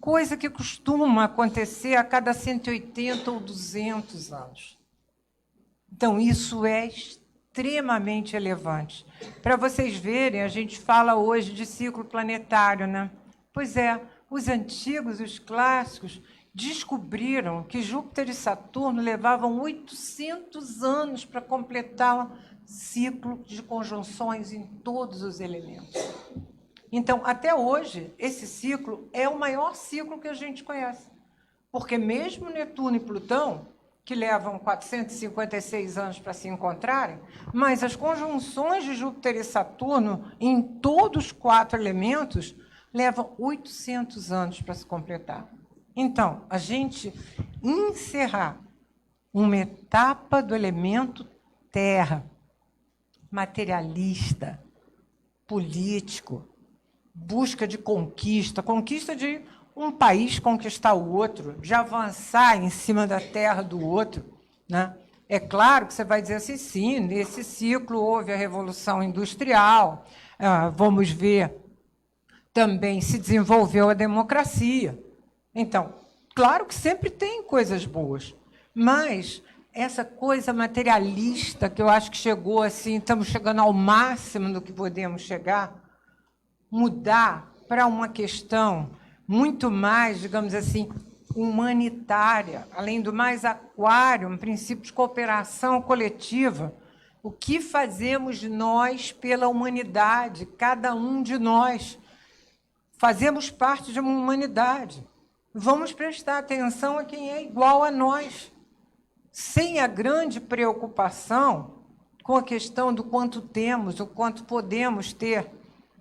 coisa que costuma acontecer a cada 180 ou 200 anos. Então, isso é extremamente relevante. Para vocês verem, a gente fala hoje de ciclo planetário, né? Pois é, os antigos, os clássicos, descobriram que Júpiter e Saturno levavam 800 anos para completar um ciclo de conjunções em todos os elementos. Então, até hoje, esse ciclo é o maior ciclo que a gente conhece. Porque mesmo Netuno e Plutão, que levam 456 anos para se encontrarem, mas as conjunções de Júpiter e Saturno, em todos os 4 elementos, levam 800 anos para se completar. Então, a gente encerrar uma etapa do elemento terra, materialista, político, busca de conquista de um país conquistar o outro, de avançar em cima da terra do outro. Né? É claro que você vai dizer assim, sim, nesse ciclo houve a Revolução Industrial, vamos ver, também se desenvolveu a democracia. Então, claro que sempre tem coisas boas, mas essa coisa materialista que eu acho que chegou assim, estamos chegando ao máximo do que podemos chegar, mudar para uma questão muito mais, digamos assim, humanitária, além do mais aquário, um princípio de cooperação coletiva. O que fazemos nós pela humanidade, cada um de nós? Fazemos parte de uma humanidade. Vamos prestar atenção a quem é igual a nós, sem a grande preocupação com a questão do quanto temos, o quanto podemos ter.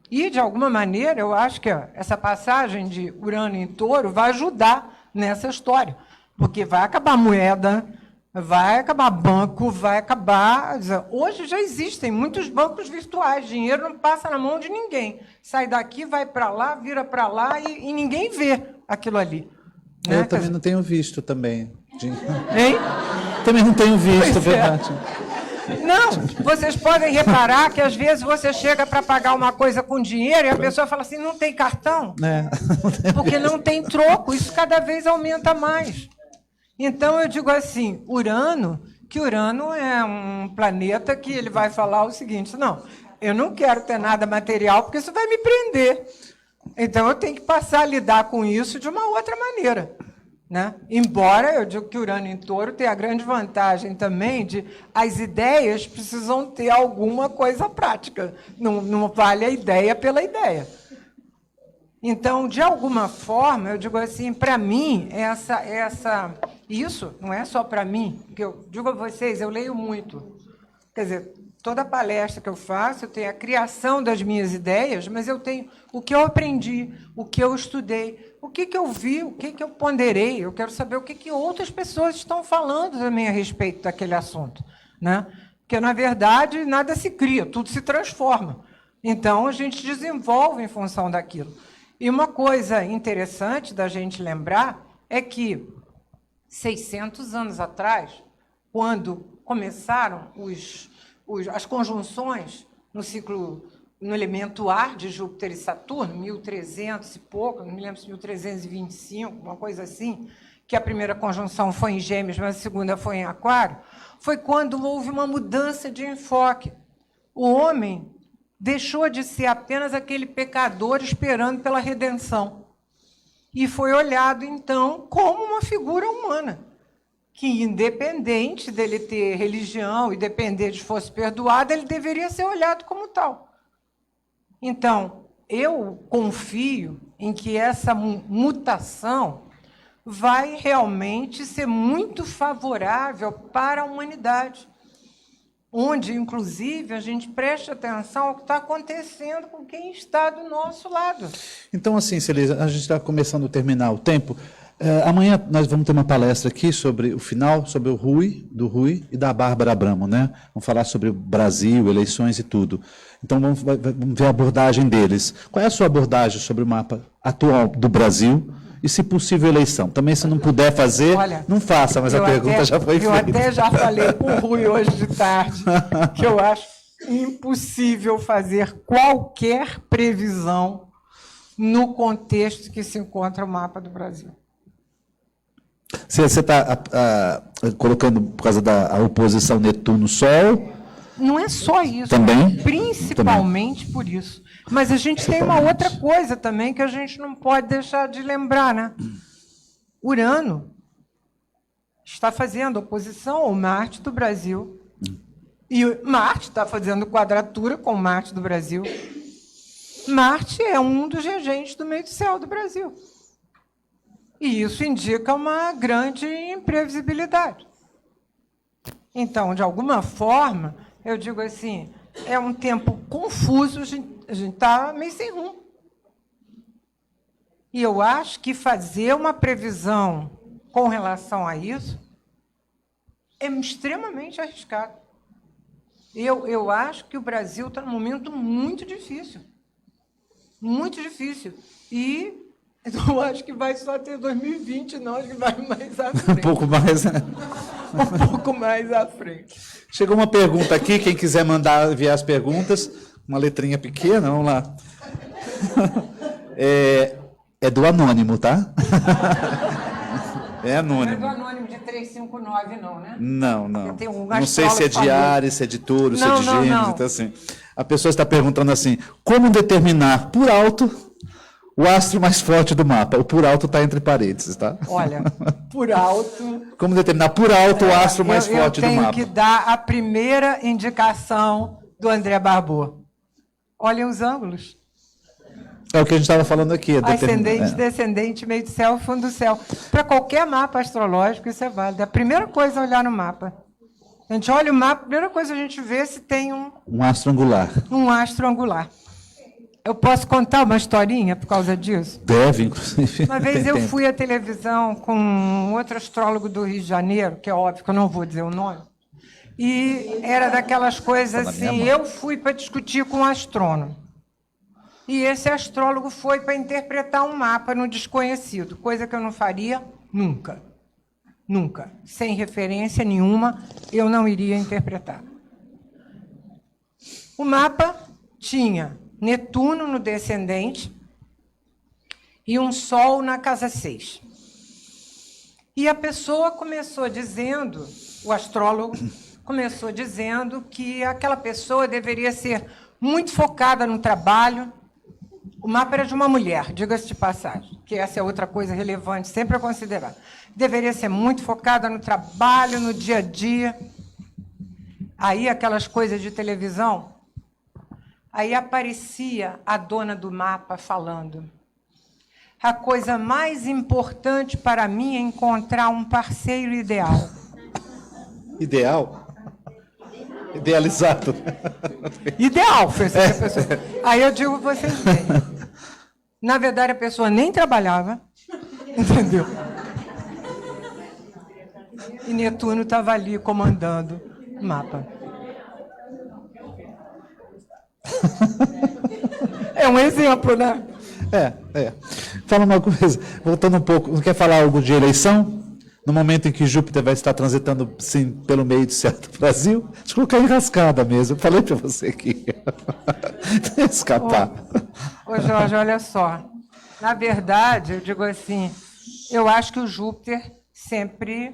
E, de alguma maneira, eu acho que essa passagem de Urano em Touro vai ajudar nessa história, porque vai acabar moeda, vai acabar banco, vai acabar... Hoje já existem muitos bancos virtuais, dinheiro não passa na mão de ninguém. Sai daqui, vai para lá, vira para lá e ninguém vê aquilo ali. Né? Eu também não tenho visto também. Hein? Também não tenho visto, Pois é. verdade. Não, vocês podem reparar que, às vezes, você chega para pagar uma coisa com dinheiro e a pessoa fala assim, não tem cartão? Porque não tem troco, isso cada vez aumenta mais. Então, eu digo assim, Urano é um planeta que ele vai falar o seguinte, não, eu não quero ter nada material porque isso vai me prender. Então, eu tenho que passar a lidar com isso de uma outra maneira. Né? Embora eu digo que Urano em Touro tem a grande vantagem também de as ideias precisam ter alguma coisa prática. Não vale a ideia pela ideia. Então, de alguma forma, eu digo assim, para mim, isso não é só para mim, porque eu digo a vocês, eu leio muito. Quer dizer, toda palestra que eu faço, eu tenho a criação das minhas ideias, mas eu tenho o que eu aprendi, o que eu estudei, o que eu vi, o que eu ponderei. Eu quero saber o que outras pessoas estão falando também a respeito daquele assunto, né? Porque, na verdade, nada se cria, tudo se transforma. Então, a gente desenvolve em função daquilo. E uma coisa interessante da gente lembrar é que, 600 anos atrás, quando começaram as conjunções no elemento ar de Júpiter e Saturno, 1300 e pouco, não me lembro se 1325, uma coisa assim, que a primeira conjunção foi em Gêmeos, mas a segunda foi em Aquário, foi quando houve uma mudança de enfoque. O homem deixou de ser apenas aquele pecador esperando pela redenção e foi olhado, então, como uma figura humana, que, independente dele ter religião e depender de fosse perdoado, ele deveria ser olhado como tal. Então, eu confio em que essa mutação vai realmente ser muito favorável para a humanidade, onde, inclusive, a gente preste atenção ao que está acontecendo com quem está do nosso lado. Então, assim, Celisa, a gente está começando a terminar o tempo. Amanhã nós vamos ter uma palestra aqui sobre o final, sobre o Rui, do Rui e da Bárbara Abramo, né? Vamos falar sobre o Brasil, eleições e tudo. Então, vamos ver a abordagem deles. Qual é a sua abordagem sobre o mapa atual do Brasil? E, se possível, eleição. Também, se não puder fazer, olha, não faça, mas a pergunta já foi feita. Eu até já falei com o Rui hoje de tarde, que eu acho impossível fazer qualquer previsão no contexto que se encontra o mapa do Brasil. Você está colocando, por causa da oposição Netuno-Sol? Não é só isso. Também? Principalmente também. Por isso. Mas a gente tem uma outra coisa também que a gente não pode deixar de lembrar, né? Urano está fazendo oposição ao Marte do Brasil. E Marte está fazendo quadratura com Marte do Brasil. Marte é um dos regentes do meio do céu do Brasil. E isso indica uma grande imprevisibilidade. Então, de alguma forma, eu digo assim, é um tempo confuso, a gente está meio sem rumo. E eu acho que fazer uma previsão com relação a isso é extremamente arriscado. Eu acho que o Brasil está num momento muito difícil. Muito difícil. E eu acho que vai só ter 2020, não, acho que vai mais à frente. Um pouco mais, né? Um pouco mais à frente. Chegou uma pergunta aqui, quem quiser mandar enviar as perguntas, uma letrinha pequena, vamos lá. É do anônimo, tá? É anônimo. Não é do anônimo de 359, não, né? Não. Não sei se é de Áries, se é de Touro, se é de Gêmeos. Não. Então, assim, a pessoa está perguntando assim, como determinar por alto o astro mais forte do mapa? O por alto está entre parênteses, tá? Olha, por alto... Como determinar por alto o astro mais forte do mapa? Eu tenho que dar a primeira indicação do André Barbot. Olhem os ângulos. É o que a gente estava falando aqui. Ascendente, descendente, meio do céu e fundo do céu. Para qualquer mapa astrológico, isso é válido. A primeira coisa é olhar no mapa. A gente olha o mapa, a primeira coisa a gente vê se tem um astro angular. Um astro angular. Eu posso contar uma historinha por causa disso? Deve, inclusive. Uma vez eu fui à televisão com um outro astrólogo do Rio de Janeiro, que é óbvio que eu não vou dizer o nome, e era daquelas coisas assim, eu fui para discutir com um astrônomo. E esse astrólogo foi para interpretar um mapa no desconhecido, coisa que eu não faria nunca. Nunca. Sem referência nenhuma, eu não iria interpretar. O mapa tinha Netuno no descendente e um Sol na casa 6. E a pessoa começou dizendo, o astrólogo começou dizendo que aquela pessoa deveria ser muito focada no trabalho. O mapa era de uma mulher, diga-se de passagem, que essa é outra coisa relevante, sempre a considerar. Deveria ser muito focada no trabalho, no dia a dia. Aí, aquelas coisas de televisão, aí aparecia a dona do mapa falando. a coisa mais importante para mim é encontrar um parceiro ideal. Ideal? Idealizado. Ideal, foi assim que a pessoa... Aí eu digo, vocês bem. Na verdade, a pessoa nem trabalhava, entendeu? E Netuno estava ali comandando o mapa. É um exemplo, né? É. Fala uma coisa, voltando um pouco, não quer falar algo de eleição? No momento em que Júpiter vai estar transitando, sim, pelo meio do céu do Brasil? Deixa eu colocar enrascada mesmo, eu falei para você aqui. Escapar. Ô Jorge, olha só. Na verdade, eu digo assim, eu acho que o Júpiter sempre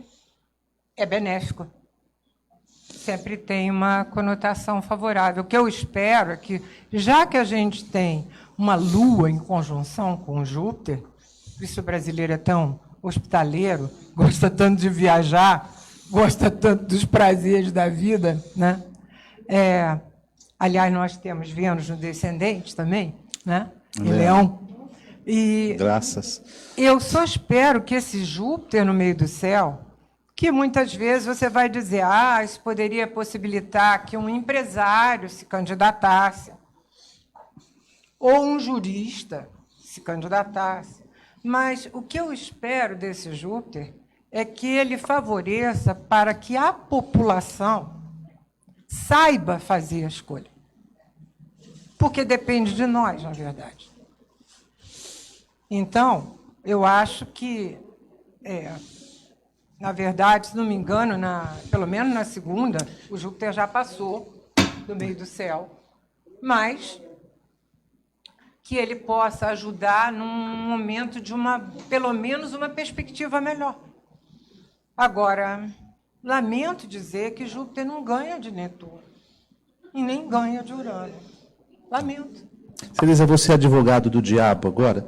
é benéfico. Sempre tem uma conotação favorável. O que eu espero é que, já que a gente tem uma Lua em conjunção com Júpiter, por isso o brasileiro é tão hospitaleiro, gosta tanto de viajar, gosta tanto dos prazeres da vida, né? Aliás, nós temos Vênus no descendente também, né? Em Leão. E graças. Eu só espero que esse Júpiter no meio do céu, que muitas vezes você vai dizer, isso poderia possibilitar que um empresário se candidatasse, ou um jurista se candidatasse. Mas o que eu espero desse Júpiter é que ele favoreça para que a população saiba fazer a escolha. Porque depende de nós, na verdade. Então, eu acho que, na verdade, se não me engano, pelo menos na segunda, o Júpiter já passou do meio do céu, mas que ele possa ajudar num momento de pelo menos uma perspectiva melhor. Agora, lamento dizer que Júpiter não ganha de Netuno e nem ganha de Urano. Lamento. Celisa, você é advogado do diabo agora?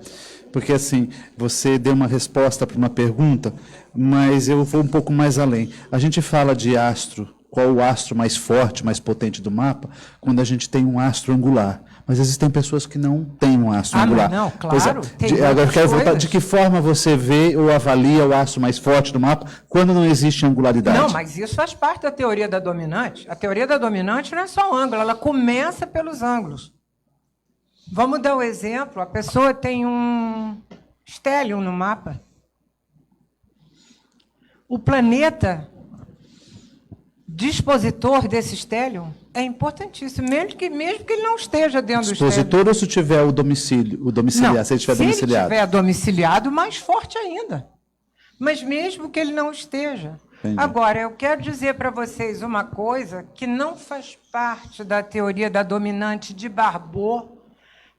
Porque, assim, você deu uma resposta para uma pergunta, mas eu vou um pouco mais além. A gente fala de astro, qual o astro mais forte, mais potente do mapa, quando a gente tem um astro angular. Mas existem pessoas que não têm um astro angular. Não, claro. Agora eu quero voltar, de que forma você vê ou avalia o astro mais forte do mapa quando não existe angularidade? Não, mas isso faz parte da teoria da dominante. A teoria da dominante não é só o ângulo, ela começa pelos ângulos. Vamos dar o exemplo, a pessoa tem um stellium no mapa. O planeta dispositor desse stellium é importantíssimo, mesmo que ele não esteja dentro do stellium. Dispositor ou se tiver o domiciliar? Não, se ele estiver domiciliado? Se ele estiver domiciliado, mais forte ainda. Mas mesmo que ele não esteja. Entendi. Agora, eu quero dizer para vocês uma coisa que não faz parte da teoria da dominante de Barbot,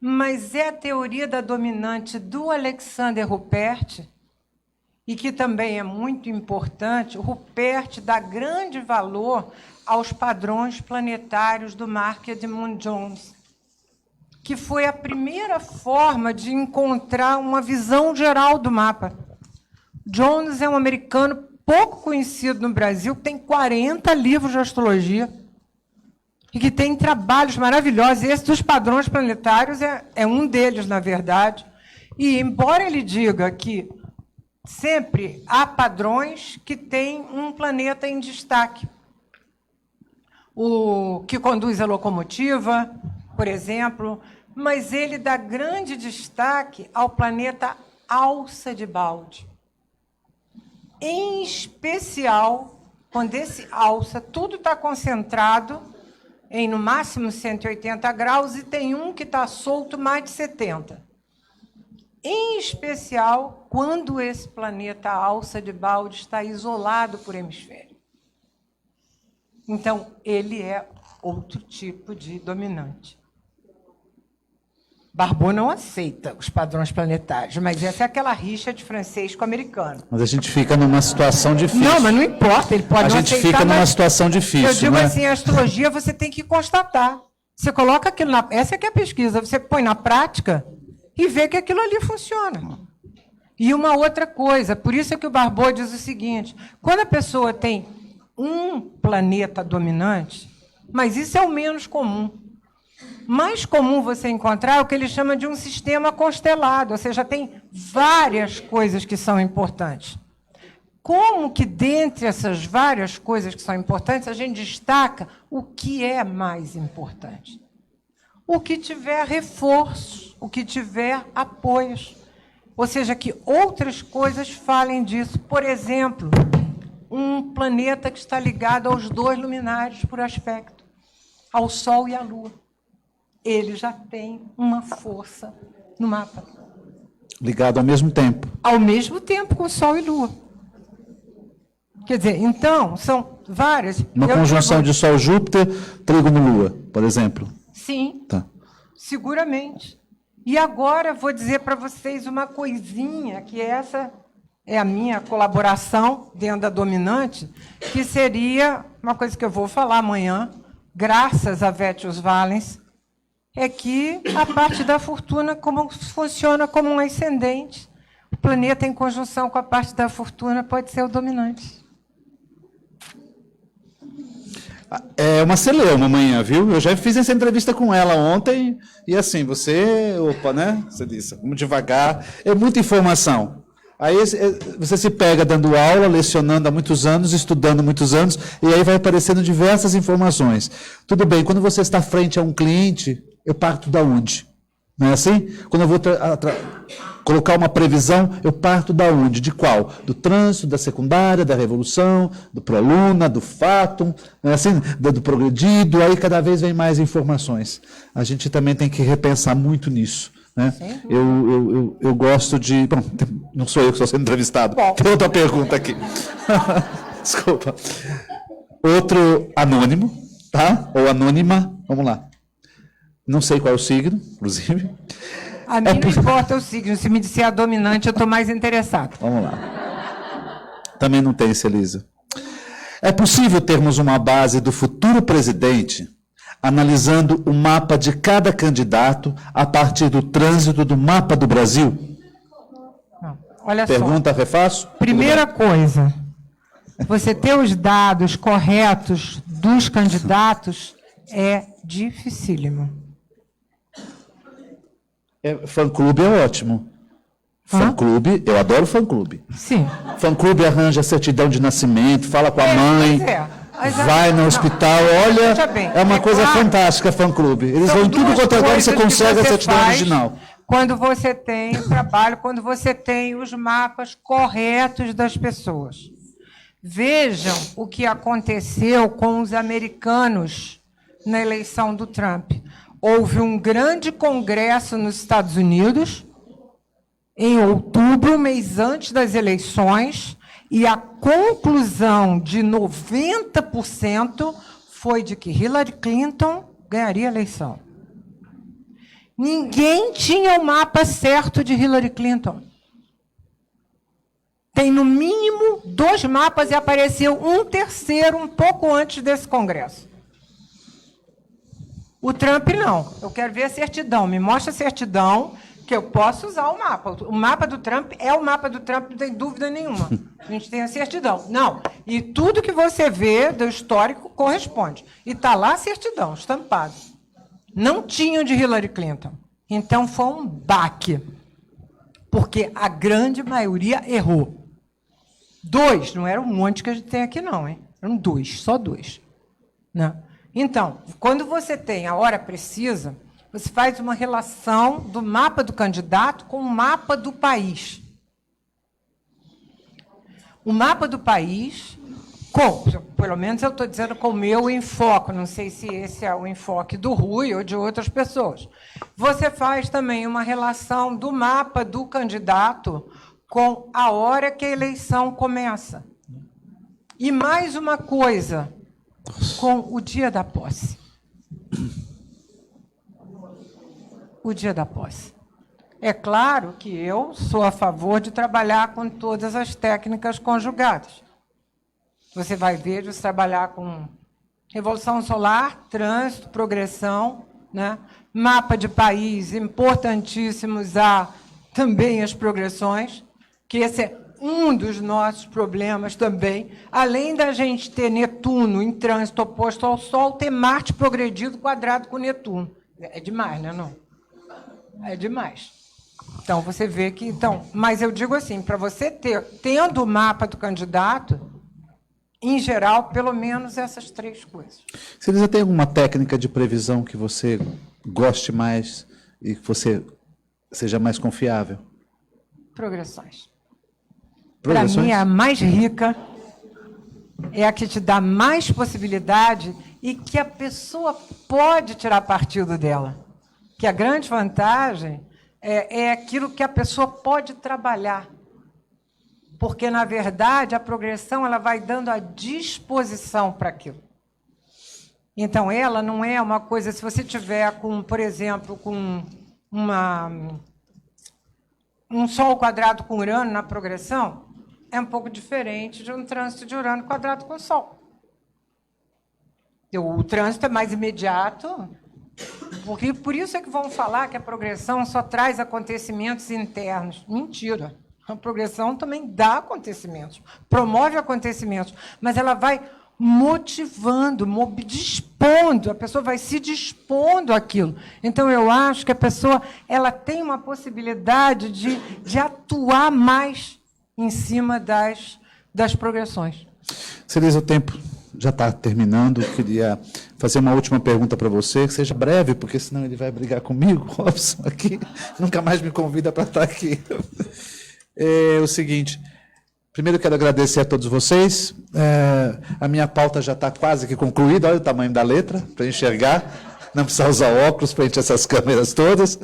mas é a teoria da dominante do Alexander Ruppert, e que também é muito importante. O Ruppert dá grande valor aos padrões planetários do Mark Edmund Jones, que foi a primeira forma de encontrar uma visão geral do mapa. Jones é um americano pouco conhecido no Brasil, que tem 40 livros de astrologia, e que tem trabalhos maravilhosos. Esse dos padrões planetários é um deles, na verdade. E, embora ele diga que sempre há padrões que têm um planeta em destaque, o que conduz a locomotiva, por exemplo, mas ele dá grande destaque ao planeta Alça-de-Balde. Em especial, quando esse Alça, tudo está concentrado em, no máximo, 180 graus, e tem um que está solto mais de 70. Em especial, quando esse planeta Alça-de-Balde está isolado por hemisfério. Então, ele é outro tipo de dominante. Barbot não aceita os padrões planetários, mas essa é aquela rixa de francês com americano. Mas a gente fica numa situação difícil. Não, mas não importa, ele pode não aceitar. A gente fica numa situação difícil, eu digo né? assim, a astrologia você tem que constatar. Você coloca aquilo na... Essa é que é a pesquisa, você põe na prática e vê que aquilo ali funciona. E uma outra coisa, por isso é que o Barbot diz o seguinte, quando a pessoa tem um planeta dominante, mas isso é o menos comum, Mais comum você encontrar é o que ele chama de um sistema constelado, ou seja, tem várias coisas que são importantes. Como que, dentre essas várias coisas que são importantes, a gente destaca o que é mais importante? O que tiver reforços, o que tiver apoios. Ou seja, que outras coisas falem disso. Por exemplo, um planeta que está ligado aos 2 luminares por aspecto, ao Sol e à Lua. Ele já tem uma força no mapa. Ligado ao mesmo tempo. Ao mesmo tempo com Sol e Lua. Quer dizer, então, são várias... Uma conjunção de Sol-Júpiter, trígono-Lua, por exemplo. Sim, Tá. seguramente. E agora vou dizer para vocês uma coisinha, que essa é a minha colaboração dentro da dominante, que seria uma coisa que eu vou falar amanhã, graças a Vétius Valens, é que a parte da fortuna funciona como um ascendente. O planeta em conjunção com a parte da fortuna pode ser o dominante. É uma celeuma amanhã, viu? Eu já fiz essa entrevista com ela ontem, e assim, opa, né? Você disse, vamos devagar, é muita informação. Aí você se pega dando aula, lecionando há muitos anos, estudando há muitos anos, e aí vai aparecendo diversas informações. Tudo bem, quando você está frente a um cliente, eu parto da onde? Não é assim? Quando eu vou colocar uma previsão, eu parto da onde? De qual? Do trânsito, da secundária, da revolução, do proluna, do fatum, não é assim? Do progredido, aí cada vez vem mais informações. A gente também tem que repensar muito nisso. Né? Eu gosto de... Bom, não sou eu que estou sendo entrevistado. Bom. Tem outra pergunta aqui. Desculpa. Outro anônimo, tá? Ou anônima, vamos lá. Não sei qual é o signo, inclusive. A mim não importa o signo, se me disser a dominante, eu estou mais interessado. Vamos lá. Também não tem, Celisa. É possível termos uma base do futuro presidente analisando o mapa de cada candidato a partir do trânsito do mapa do Brasil? Não. Olha Pergunta, só. refaço? Primeira coisa, você ter os dados corretos dos candidatos é dificílimo. Fã-clube é ótimo. Fã-clube, eu adoro fã-clube. Sim. Fã-clube arranja certidão de nascimento, fala com a mãe, Mas vai no hospital, olha, Veja bem, é uma coisa claro, fantástica, fã-clube. Eles são vão em tudo duas quanto é lugar, você coisas que consegue a você certidão faz original. Quando você tem trabalho, quando você tem os mapas corretos das pessoas. Vejam o que aconteceu com os americanos na eleição do Trump. Houve um grande congresso nos Estados Unidos, em outubro, mês antes das eleições, e a conclusão de 90% foi de que Hillary Clinton ganharia a eleição. Ninguém tinha o mapa certo de Hillary Clinton. Tem, no mínimo, 2 mapas e apareceu um terceiro um pouco antes desse congresso. O Trump, não. Eu quero ver a certidão. Me mostra a certidão que eu posso usar o mapa. O mapa do Trump é o mapa do Trump, não tem dúvida nenhuma. A gente tem a certidão. Não. E tudo que você vê do histórico corresponde. E está lá a certidão, estampado. Não tinham de Hillary Clinton. Então, foi um baque. Porque a grande maioria errou. 2, não era um monte que a gente tem aqui, não, hein? Eram 2, só 2. Né? Então, quando você tem a hora precisa, você faz uma relação do mapa do candidato com o mapa do país. O mapa do país, pelo menos eu estou dizendo com o meu enfoque, não sei se esse é o enfoque do Rui ou de outras pessoas. Você faz também uma relação do mapa do candidato com a hora que a eleição começa. E mais uma coisa, com o dia da posse. O dia da posse. É claro que eu sou a favor de trabalhar com todas as técnicas conjugadas. Você vai ver, você trabalhar com revolução solar, trânsito, progressão, né? Mapa de país, importantíssimos há também as progressões, que esse é um dos nossos problemas também, além da gente ter Netuno em trânsito oposto ao Sol, ter Marte progredido quadrado com Netuno. É demais, né, não? É demais. Então, você vê que... mas eu digo assim, para você tendo o mapa do candidato, em geral, pelo menos essas 3 coisas. Celisa, tem alguma técnica de previsão que você goste mais e que você seja mais confiável? Progressões. Para mim, a mais rica é a que te dá mais possibilidade e que a pessoa pode tirar partido dela. Que a grande vantagem é aquilo que a pessoa pode trabalhar. Porque, na verdade, a progressão ela vai dando a disposição para aquilo. Então, ela não é uma coisa... Se você tiver, por exemplo, com um Sol quadrado com Urano na progressão, é um pouco diferente de um trânsito de Urano quadrado com Sol. O trânsito é mais imediato, porque por isso é que vão falar que a progressão só traz acontecimentos internos. Mentira. A progressão também dá acontecimentos, promove acontecimentos, mas ela vai motivando, dispondo, a pessoa vai se dispondo àquilo. Então, eu acho que a pessoa ela tem uma possibilidade de atuar mais em cima das progressões. Celisa, o tempo já está terminando. Eu queria fazer uma última pergunta para você, que seja breve, porque senão ele vai brigar comigo, Robson, aqui. Nunca mais me convida para estar aqui. É o seguinte, primeiro eu quero agradecer a todos vocês. A minha pauta já está quase que concluída, olha o tamanho da letra, para enxergar, não precisa usar óculos frente a essas câmeras todas.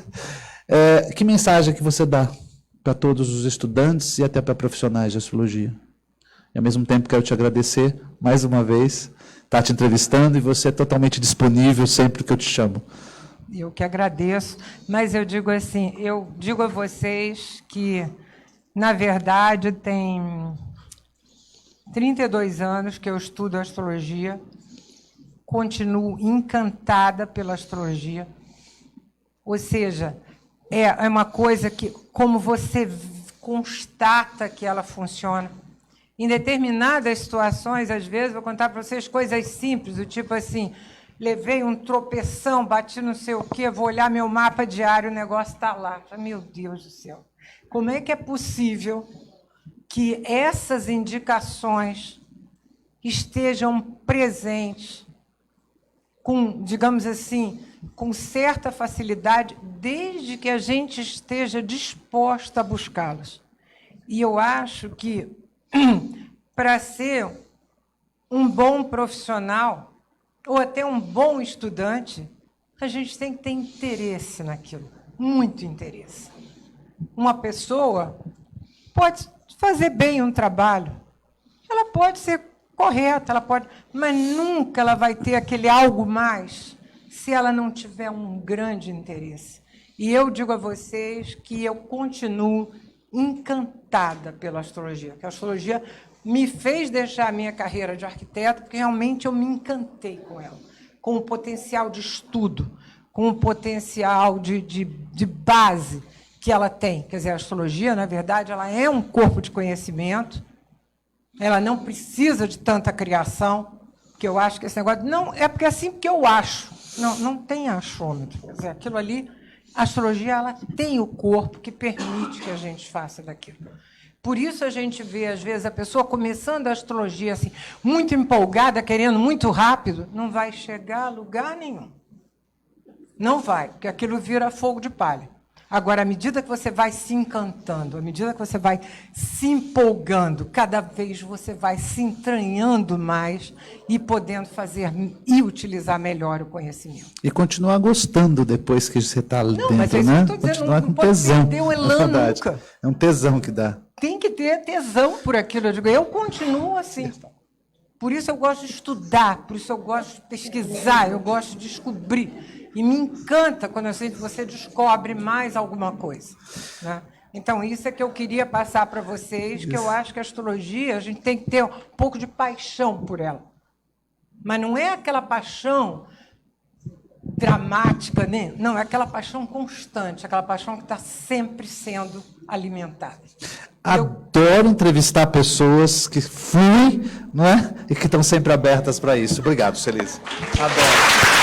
Que mensagem que você dá para todos os estudantes e até para profissionais de astrologia? E, ao mesmo tempo, quero te agradecer, mais uma vez, estar te entrevistando, e você é totalmente disponível sempre que eu te chamo. Eu que agradeço, mas eu digo assim, eu digo a vocês que, na verdade, tem 32 anos que eu estudo astrologia, continuo encantada pela astrologia, ou seja, é uma coisa que, como você constata que ela funciona, em determinadas situações, às vezes, vou contar para vocês coisas simples, do tipo assim, levei um tropeção, bati não sei o quê, vou olhar meu mapa diário, o negócio está lá. Meu Deus do céu. Como é que é possível que essas indicações estejam presentes com, digamos assim, com certa facilidade, desde que a gente esteja disposta a buscá-las? E eu acho que, para ser um bom profissional, ou até um bom estudante, a gente tem que ter interesse naquilo, muito interesse. Uma pessoa pode fazer bem um trabalho, ela pode ser correta, ela pode, mas nunca ela vai ter aquele algo mais se ela não tiver um grande interesse. E eu digo a vocês que eu continuo encantada pela astrologia, que a astrologia me fez deixar a minha carreira de arquiteto, porque realmente eu me encantei com ela, com o potencial de estudo, com o potencial de base que ela tem. Quer dizer, a astrologia, na verdade, ela é um corpo de conhecimento, ela não precisa de tanta criação, que eu acho que esse negócio... Não, é porque é assim que eu acho. Não tem achômetro. Quer dizer, aquilo ali, a astrologia, ela tem o corpo que permite que a gente faça daquilo. Por isso a gente vê, às vezes, a pessoa começando a astrologia assim, muito empolgada, querendo muito rápido, não vai chegar a lugar nenhum. Não vai, porque aquilo vira fogo de palha. Agora, à medida que você vai se encantando, à medida que você vai se empolgando, cada vez você vai se entranhando mais e podendo fazer e utilizar melhor o conhecimento. E continuar gostando depois que você está ali dentro, mas é isso né? que eu estou dizendo, Continuar não com pode tesão. perder o elan nunca. É um tesão que dá. Tem que ter tesão por aquilo. Eu digo, eu continuo assim. Por isso eu gosto de estudar, por isso eu gosto de pesquisar, eu gosto de descobrir. E me encanta quando eu sei que você descobre mais alguma coisa, né? Então, isso é que eu queria passar para vocês, que eu acho que a astrologia, a gente tem que ter um pouco de paixão por ela. Mas não é aquela paixão dramática, né? Não, é aquela paixão constante, aquela paixão que está sempre sendo alimentada. Adoro entrevistar pessoas que fluem, não é? E que estão sempre abertas para isso. Obrigado, Celisa. Adoro.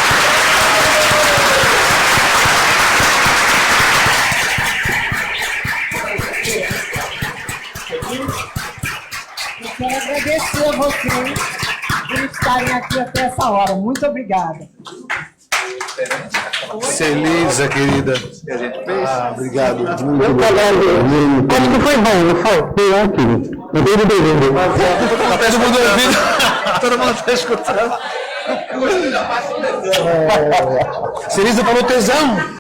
vocês por estarem aqui até essa hora. Muito obrigada. Celisa, querida. Obrigado. Acho que foi bom, eu faltei aqui. Não tem ninguém. Todo mundo ouvindo. Todo mundo está escutando. Celisa falou tesão.